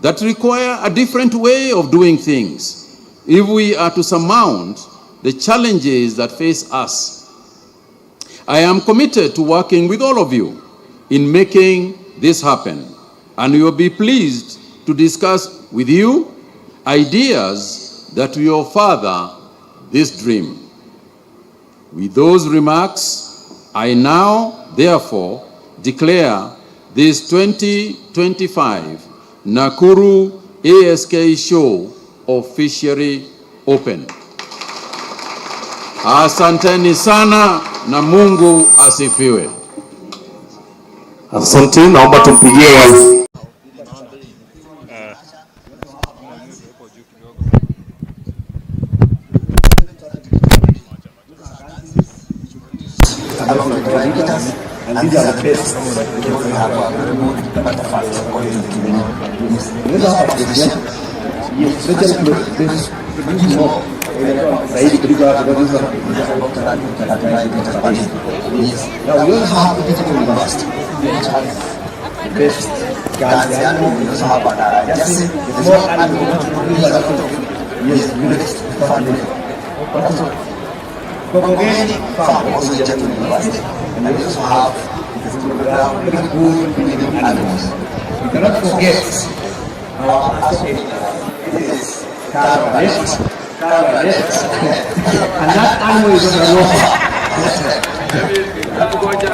that require a different way of doing things if we are to surmount the challenges that face us. I am committed to working with all of you in making this happen, and we will be pleased to discuss with you ideas that will further this dream. With those remarks, I now, therefore, declare this 2025 Nakuru ASK show officially open. Asanteni sana na Mungu asifiwe. Asante, naomba tumpigie and these are the best because we have a very good butterflies according to the yes. Yes, let's just produce more. Zaidi kuliko hapo kwa hizo yes. Now we also have a digital university which has the best guys. We also have an just more and yes, next family. Kogeni farm also digital university. And we also have very good animals. We cannot forget our associate. It is Carvalet. And that animal is on the road. Ngoja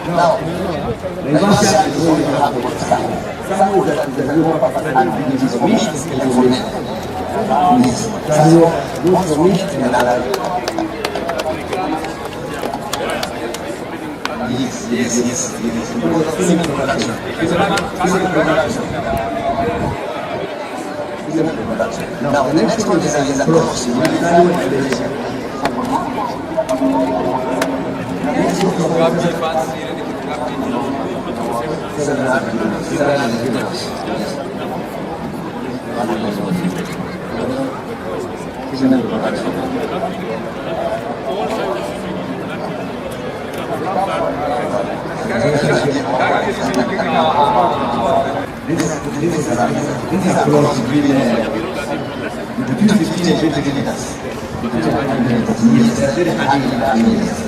Now, Naivasha is going to have a good time. Some that the Europe and it is for me, and for me. Good for me, and yes. Film production. material production. Now, the next one is approach. This is approach between between 15 and 20 kilometers. Yes, they are very handy areas.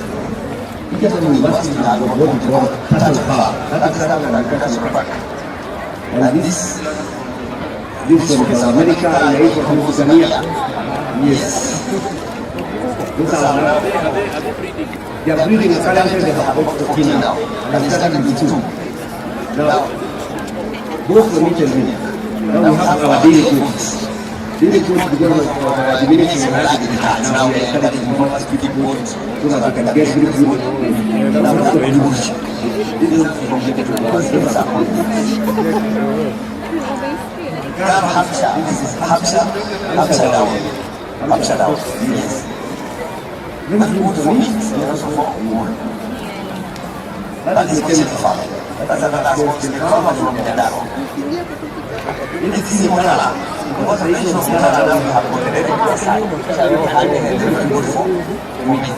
Each of them universities have what we call cattle park. That is an agricultural park. And this from America and Asia from Tanzania. Yes. Those are they are breeding a currently they have about 14 now. And they started with 2. Now, both for meat and milk. Now we have our daily goods. Daily goods because of diminishing the large demand. Now we are encouraging more speedy goods so that we can get really good. Now we have to reduce. This is from the Hampshire. This is Hampshire down. Hampshire down. Yes. This is good for meat and also for wool. That is the chemical farm. That's another aspect of the farm from the Nakuru. This is similar. Because the issue of Canada now we have got a very good side. So we have a very good for meat.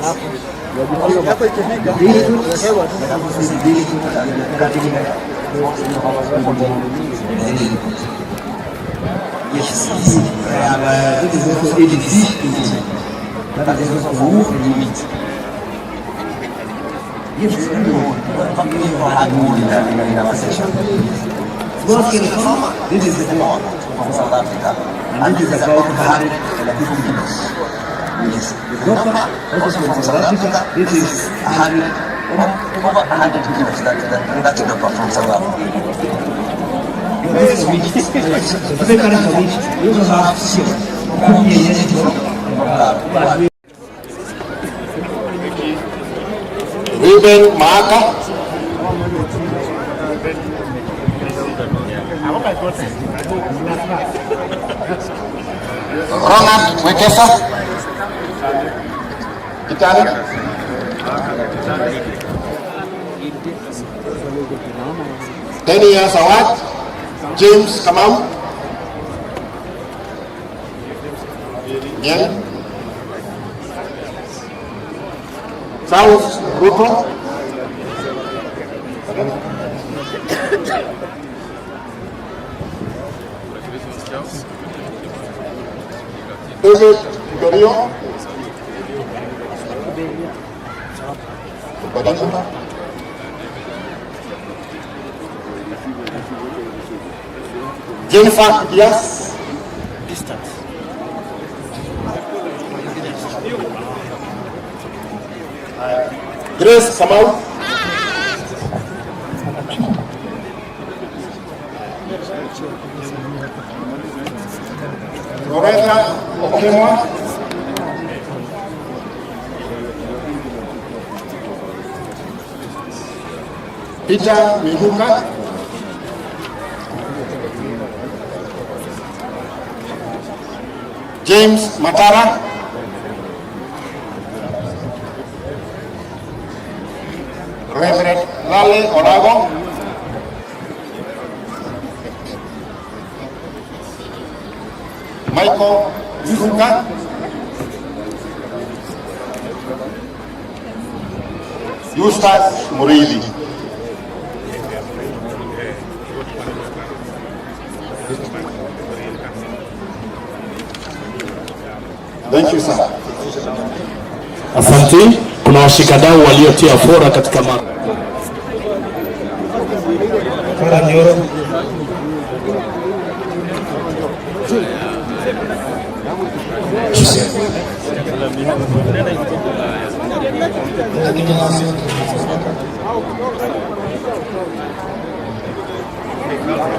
Yes, this is also ADC. That is also wool and meat. Yes, everyone. People had wool in our session. Small scale farmer, this is the corn from South Africa. And this is about 150 kilos. Yes. The copper, also from South Africa, this is over 100 kilos. That's the copper from South Africa. This is meat. The current of meat, you also have silk. Ruben Maka. Ronald Wekesa. Kitale. 10 years award. James Kamau. Bien. South Ruto. David Gario. Jennifer Yes. Distance. Grace Kamau. Loretta Okemwa. Peter Mihuka. James Matara. Reverend Lale Orago. Michael Mihuka. Eustace Murili. Thank you, sir. Asante. Kuna washikadau waliotia fora katika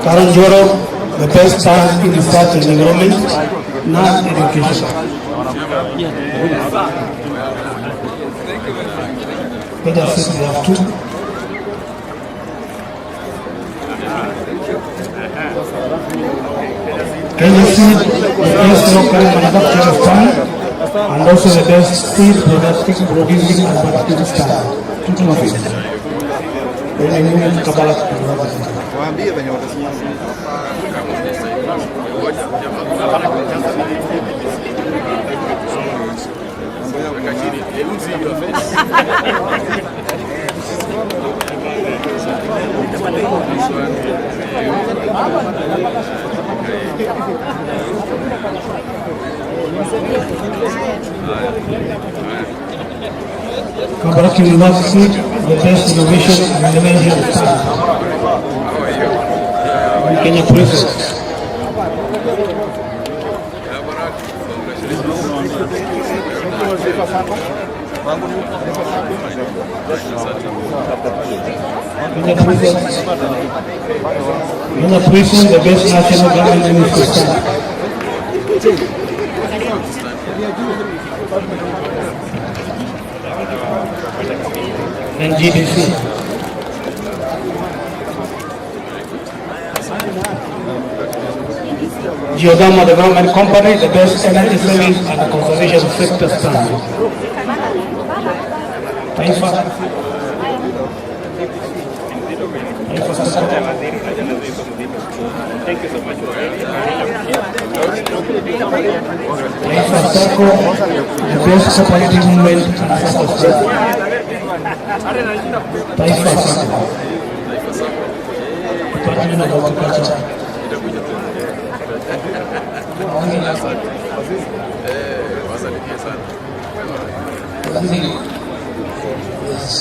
Karanjoro, the best part in research and development, non-education. Leadership, we have two. Kenya Seed, the best local manufacturing stand, and also the best seed producing and marketing stand. Two of it. Then you need Kabbalah. Kabbalah University, the best innovation and innovation stand. Kenya Prison. In the prison, the best national government ministry stand. And GDC. Geothermal Development Company, the best energy savings and the conservation sector stand. Taifa. Thank you so much. Taifa Sacco, the best cooperative movement and Sacco stand. Taifa Sacco. Department of Agriculture.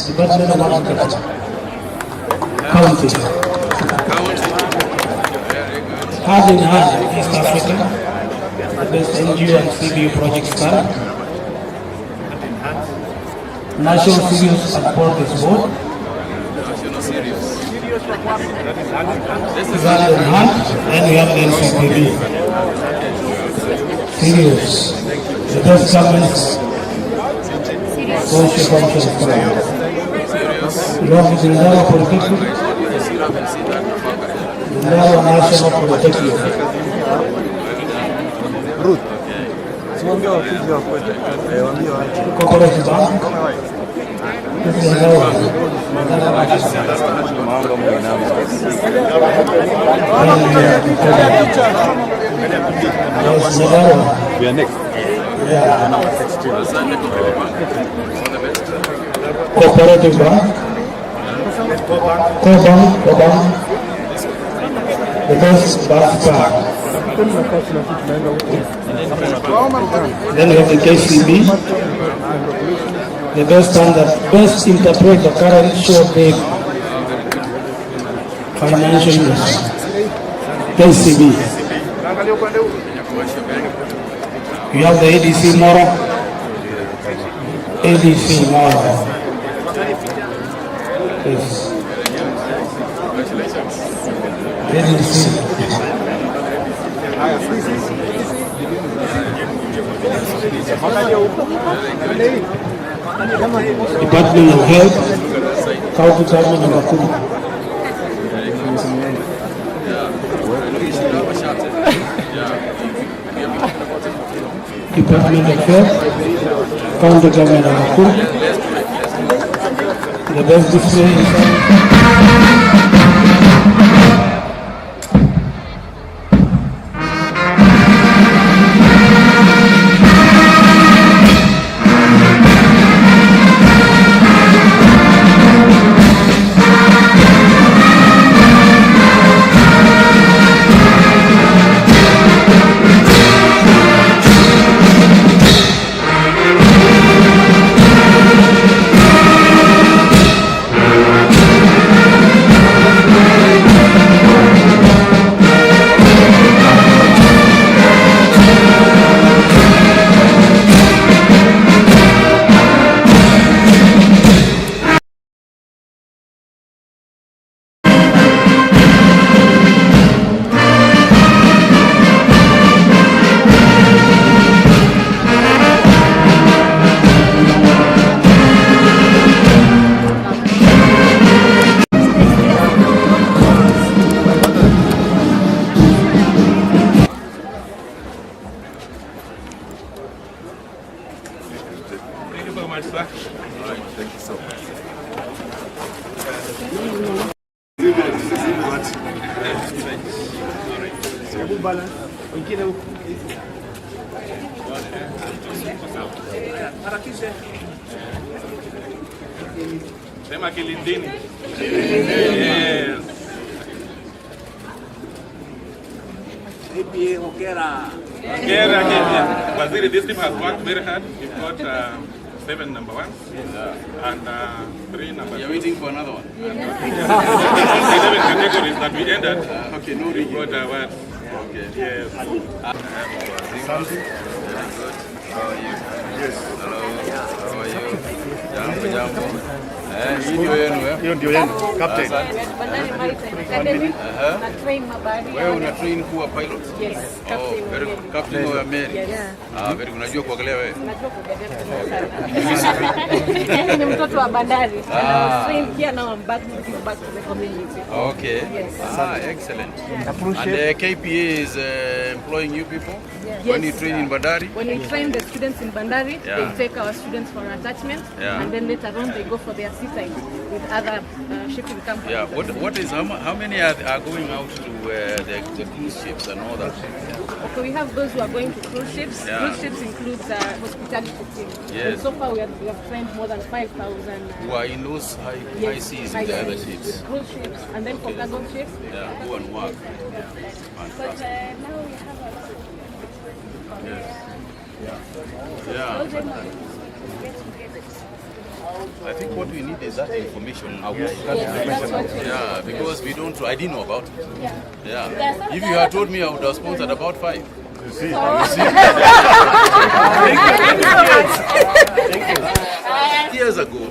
Department of Agriculture. County. Hand in hand, East Africa, the best NGO and CBU project stand. National Serious Support is board. Hand in hand, and we have the NCPB. Serious. The best government social function stand. You have the Zindara Polytechnic, Zindara National Polytechnic. Cooperative Bank. This is Zindara. We are next. Cooperative Bank. Cobank. The best bank card. Then we have the KCB. The best standard, best interpret the current short-term financial industry. KCB. You have the ADC Mora. ADC Mora. Yes. ADC. Department of Health, County Government of Nakuru. Department of Health, County Government of Nakuru. The best display much, sir. All right, thank you so much. Sema Kilindini. Yes. Waziri, this team has worked very hard. We've got 7 number ones and 3 number 2s. You're waiting for another one? 11 categories that we entered. Okay, no we got awards. Okay. Yes. Something? Very good. How are you? Yes. Hello. How are you? Jambo, jambo. Hii ndio yenu, eh? Hiyo ndio yenu, captain. Bandari Maritime Academy. Na train mabaharia. Wewe una train kuwa pilot? Yes, captain. Very good. Captain wa meli. Yes. Very good. Unajua kuogelea wewe? Najua kuogelea sana. Ni mtoto wa bandari. And I was trained here, now I'm back to give back to the community. Okay. Yes. Excellent. And the KPA is employing you people? Yes. When you train in Bandari? When we train the students in Bandari, Yeah. they take our students for attachment, Yeah. and then later on they go for their seaside with other shipping companies. Yeah. What is how many are going out to the cruise ships and all that? Okay, we have those who are going to cruise ships. Yeah. Cruise ships includes hospitality team. Yes. And so far we have trained more than 5,000. Who are in those high seas in the other ships? Cruise ships, and then for cargo ships. Yeah, go and work. But now we have Yeah. I think what we need is that information out. Yeah, because we don't. I didn't know about it. Yeah. If you had told me, I would have sponsored about 5. You see? Years ago,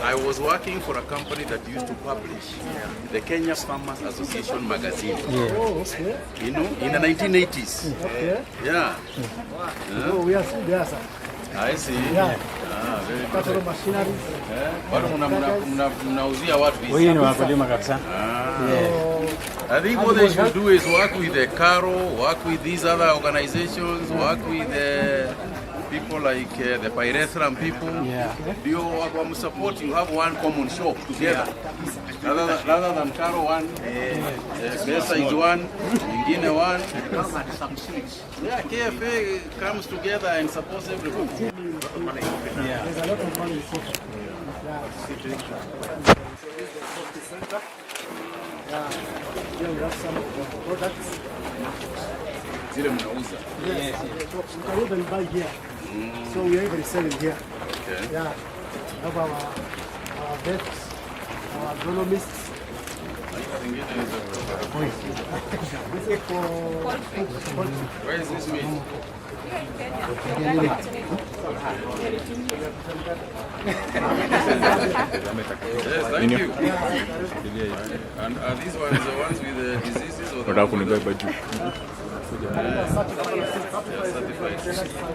I was working for a company that used to publish the Kenya Farmers Association magazine. You know, in the 1980s. Okay. Yeah. Oh, we are still there, sir. I see. Yeah. Very good. Capital machineries. Bado mnauzia watu hizi. Wewe ni wakulima kabisa. I think what they should do is work with the Caro, work with these other organizations, work with the people like the Pyrethrum people. You support, you have one common shop together. Rather than Caro one, Besa is one, Ingine one. Yeah, KFA comes together and supports everyone. Yeah. There's a lot of money in social. Yeah. Here we have some of the products. Zile mnauza. Yes. So you can even buy here. So we are even selling here. Okay. Yeah. We have our vets, our agronomists. This is for Where is this meat? Yes, thank you. And are these ones the ones with the diseases or the ones with the...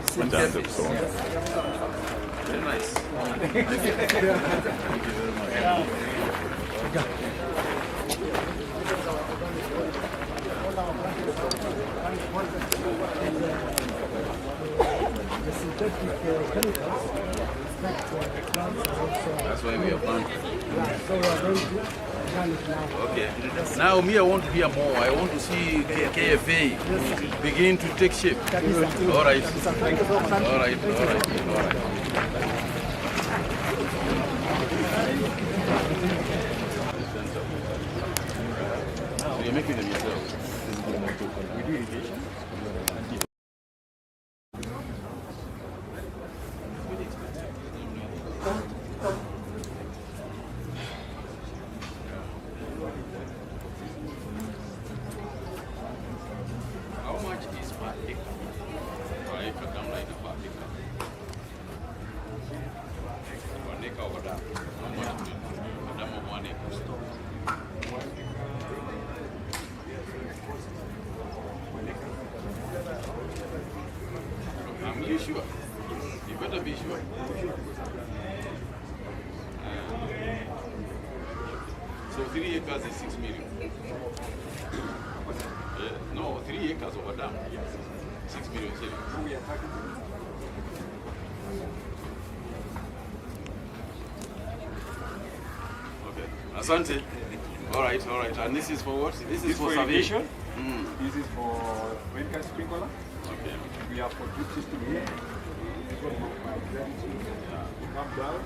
certified. Very nice. Thank you very much. the synthetic chemicals affect plants also. That's why we are planting. Yeah, so we are going to plant it now. Okay. Now me, I want to hear more. I want to see KFA begin to take shape. All right. All right. All right. All right. So you're making them yourself. We do irrigation. How much is per acre? Per acre, down like per acre. 1 acre over there. How much is a dam of 1 acre? I'm really sure. You better be sure. So 3 acres is 6 million. No, 3 acres over dam. 6 million shillings. Asante. All right. And this is for what? This is for irrigation. This is for vertical sprinkler. Okay. We have for drip system here. This one come down.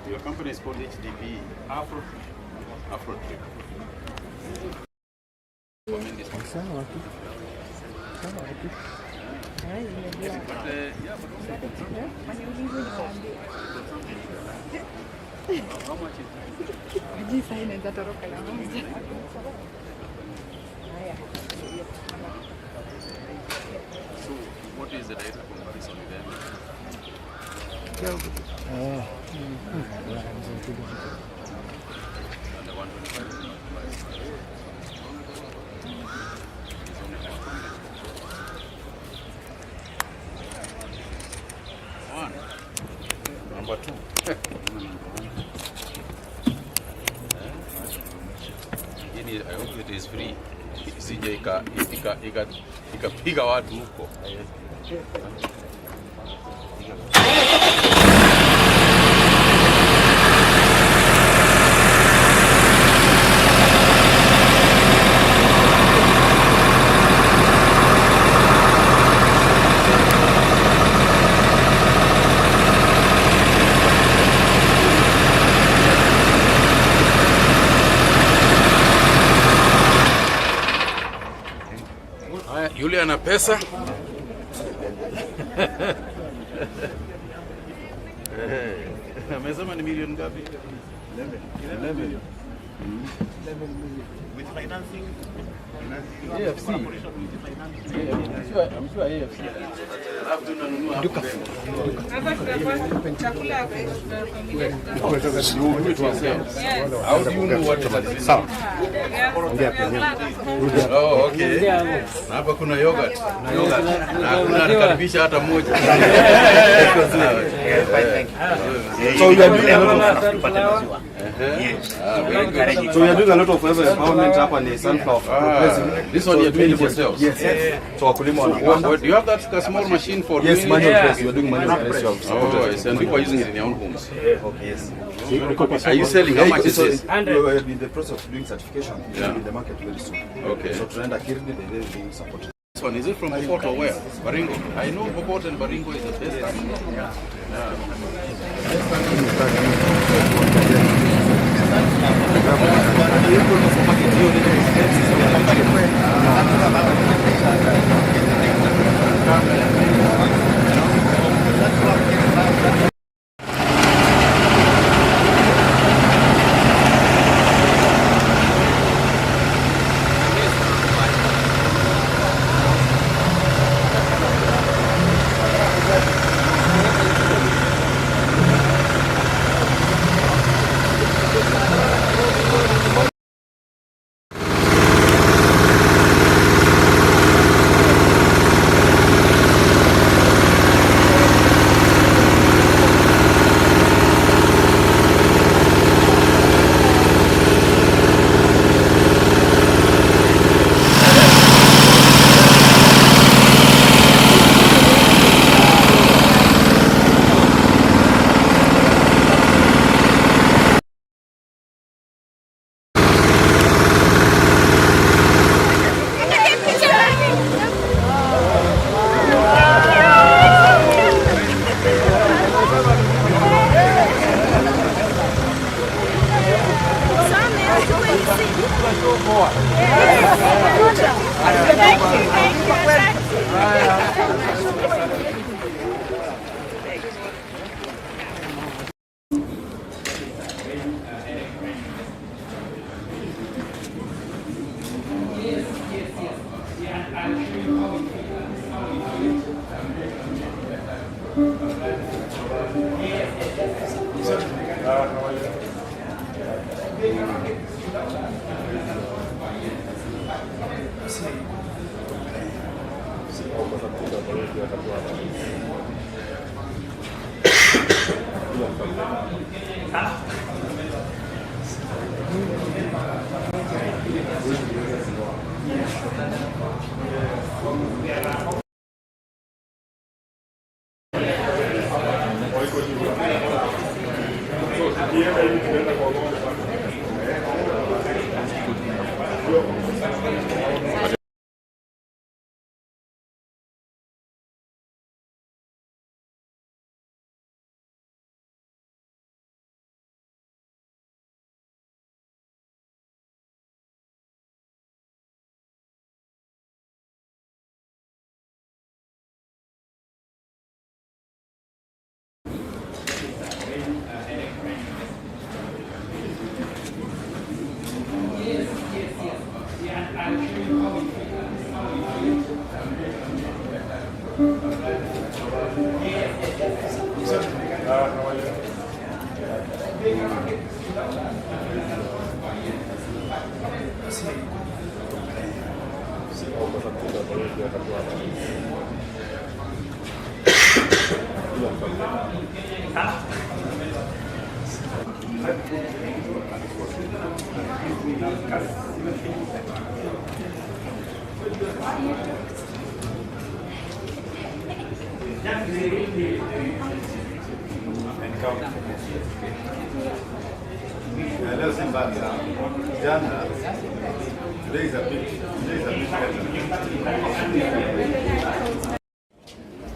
Your company is called HDB. Afro. So, what is the direct comparison then? And the 125 Number 2. I hope it is free. Isije ikapiga watu huko. Yule ana pesa. Amesema ni milioni ngapi? 11. With financing? AFC. I'm sure AFC. Duka. How do you know what it is? Oh, okay. Na hapa kuna yogurt. Na kuna karibisha hata moja. So you are doing a lot of So we are doing a lot of empowerment hapa ni sunflower. This one you are doing it yourselves? Yes. So wakulima wanapanda. Do you have that small machine for yes, doing manual it? press. You are doing manual press. Oh, yes. And people are using it in their own homes. Okay, yes. Are you selling? How much is this? We are in the process of doing certification in the market very soon. Okay. So tunaenda Kirindi, they will be supported. This one, is it from Pokot or where? Baringo. I know Pokot and Baringo is the best.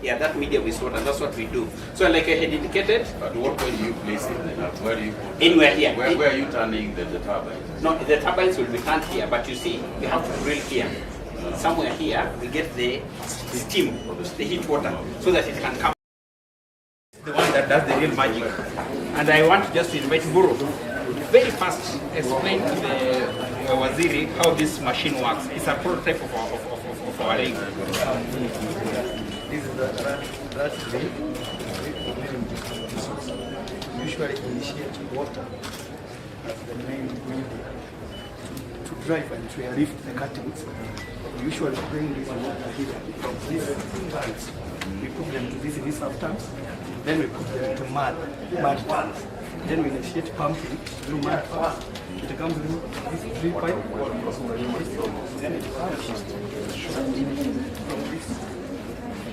Yeah, that medium is what, and that's what we do. So like I had indicated. But where do you place it? Where do you put Anywhere here. Where are you turning the turbines? No, the turbines will be turned here, but you see, we have to drill here. Somewhere here, we get the steam, the heat water, so that it can come. The one that does the real magic. And I want just to invite Guru very fast explain to the Waziri how this machine works. It's a prototype of our rig. This is the rat rig. Usually initiate water as the main medium to drive and to lift the cuttings. We usually bring this water here from these tanks. We put them to these reserve tanks. Then we put them to mud tanks. Then we initiate pumping through mud first. It comes through this three pipe. Then it comes from this.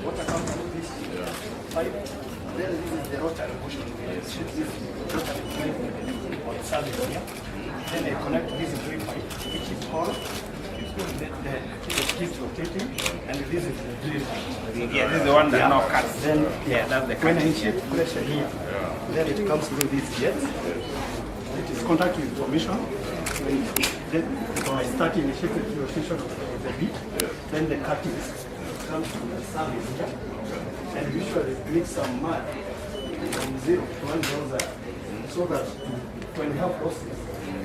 Water comes through this pipe. Then this is the rotary motion. This rotary pipe on service here. Then they connect these three pipes, which is hollow. It keeps rotating, and this is the drill. Yeah, this is the one that now cuts. Then, yeah, that's the when I initiate pressure here, then it comes through this jet. It is contact with information. Then I start initiating the rotation of the beat. Then the cuttings comes to the service here. And usually mix some mud from 0 to 1,000 so that when we have losses,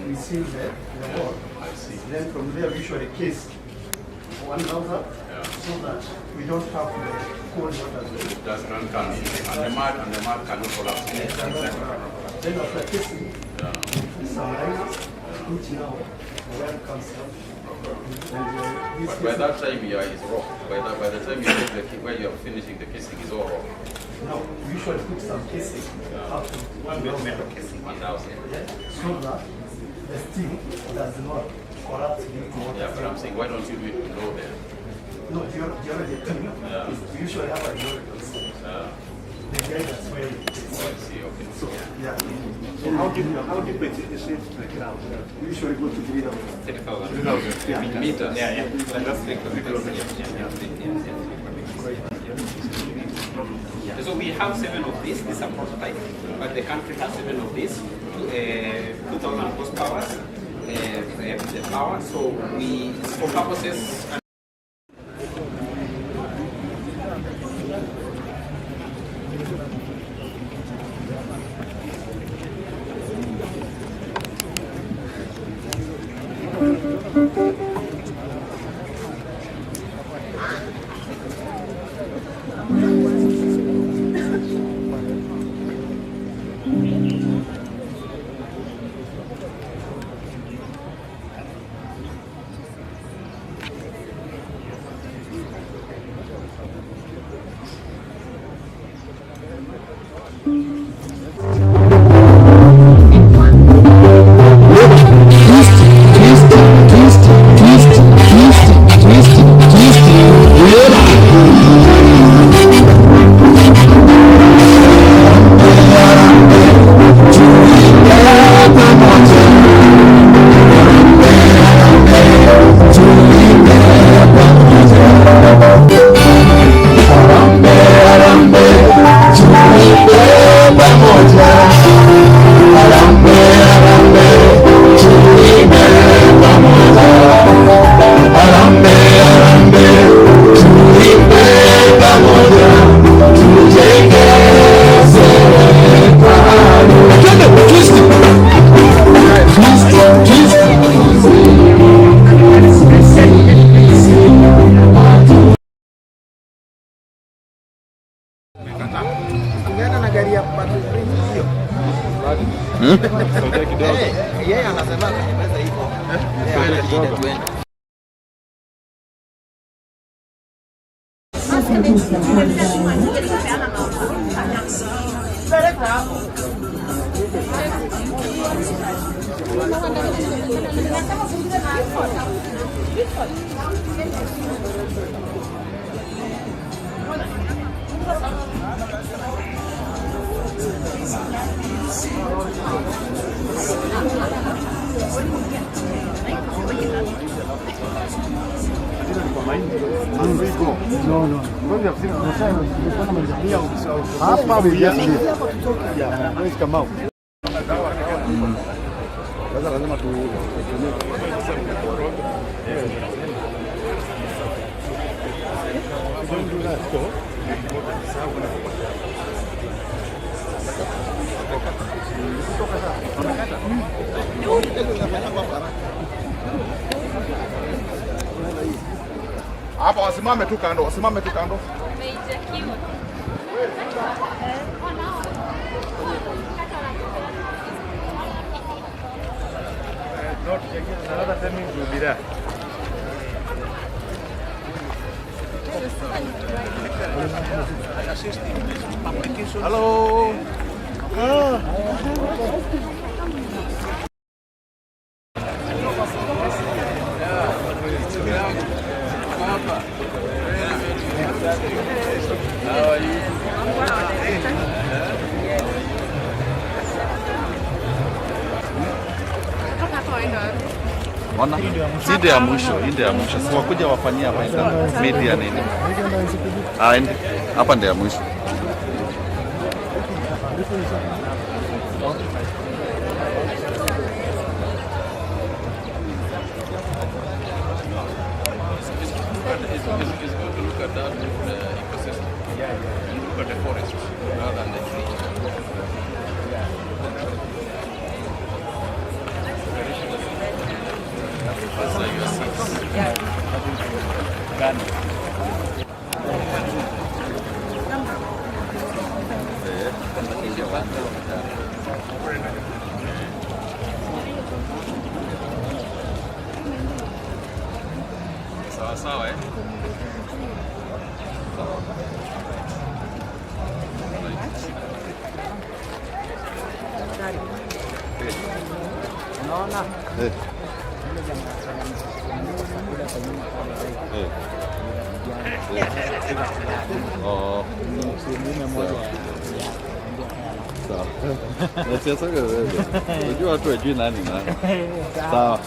we seal the wall. Then from there, we usually case 1,000 so that we don't have the cold water. That's not can and the mud cannot collapse. Then after casing, some liners, which now the comes out. But by that time, it's raw. By the time you take the where you're finishing the casing is all raw. No, we usually put some casing up to 1,000 casing. 1,000. So that the steam does not collapse into water. Yeah, but I'm saying, why don't you do it below there? No, the other thing is we usually have a geologist. The guy that's where it is. Oh, I see, okay. So, yeah. So how deep is it to the ground? We usually go to 3,000. 3,000. Yeah. Meters. Yeah. That's So we have 7 of these. These are prototype, but the country has 7 of these. 2,000 horsepower. The power. So we, for purposes. Sasa lazima tutumie. Hapa wasimame tu kando, wasimame tu kando. Hello. Ona, si ndio ya mwisho, hii ndio ya mwisho. Si wakuja wafanyia hapa media nini? Hapa ndio ya mwisho. Sawa sawa eh? Unaona? Oh. Sawa. Sasa wewe. Unajua watu wajui nani nani. Sawa.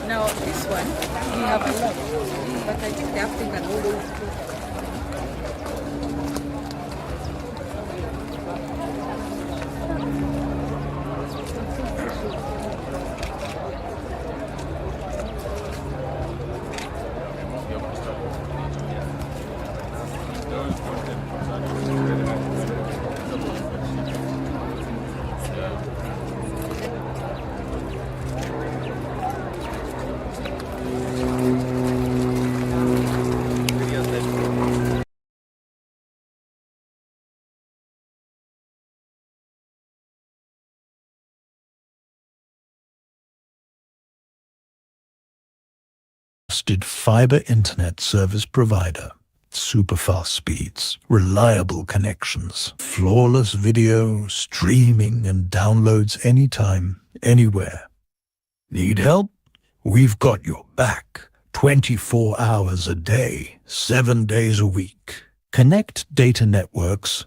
Now this one, we have a lot, but I think the African always trusted fiber internet service provider. Super fast speeds, reliable connections, flawless video, streaming and downloads anytime, anywhere. Need help? We've got your back. 24 hours a day, 7 days a week. Connect Data Networks,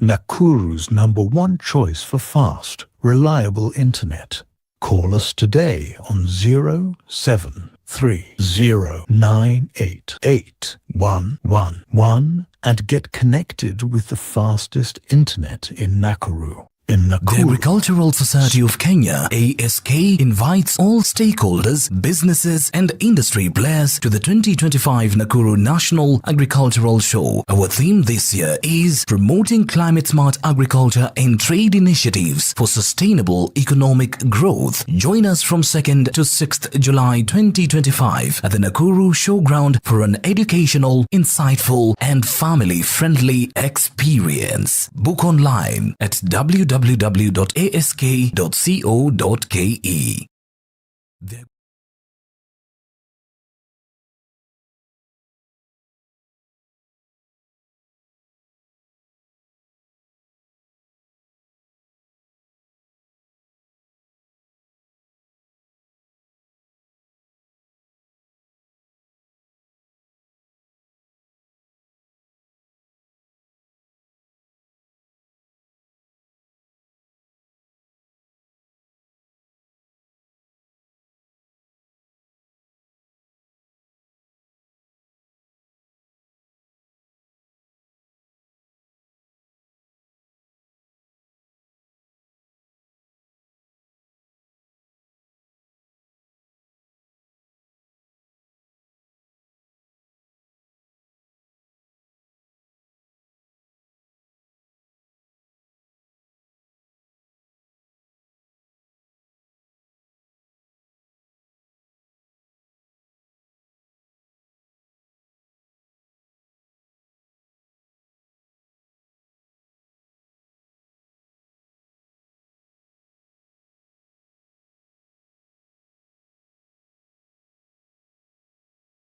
Nakuru's #1 choice for fast, reliable internet. Call us today on 07309888111 and get connected with the fastest internet in Nakuru. in The Nakuru. Agricultural Society of Kenya, ASK, invites all stakeholders, businesses and industry players to the 2025 Nakuru National Agricultural Show. Our theme this year is Promoting Climate-Smart Agriculture and Trade Initiatives for Sustainable Economic Growth. Join us from 2nd to 6th July 2025 at the Nakuru Showground for an educational, insightful and family-friendly experience. Book online at www.ask.co.ke.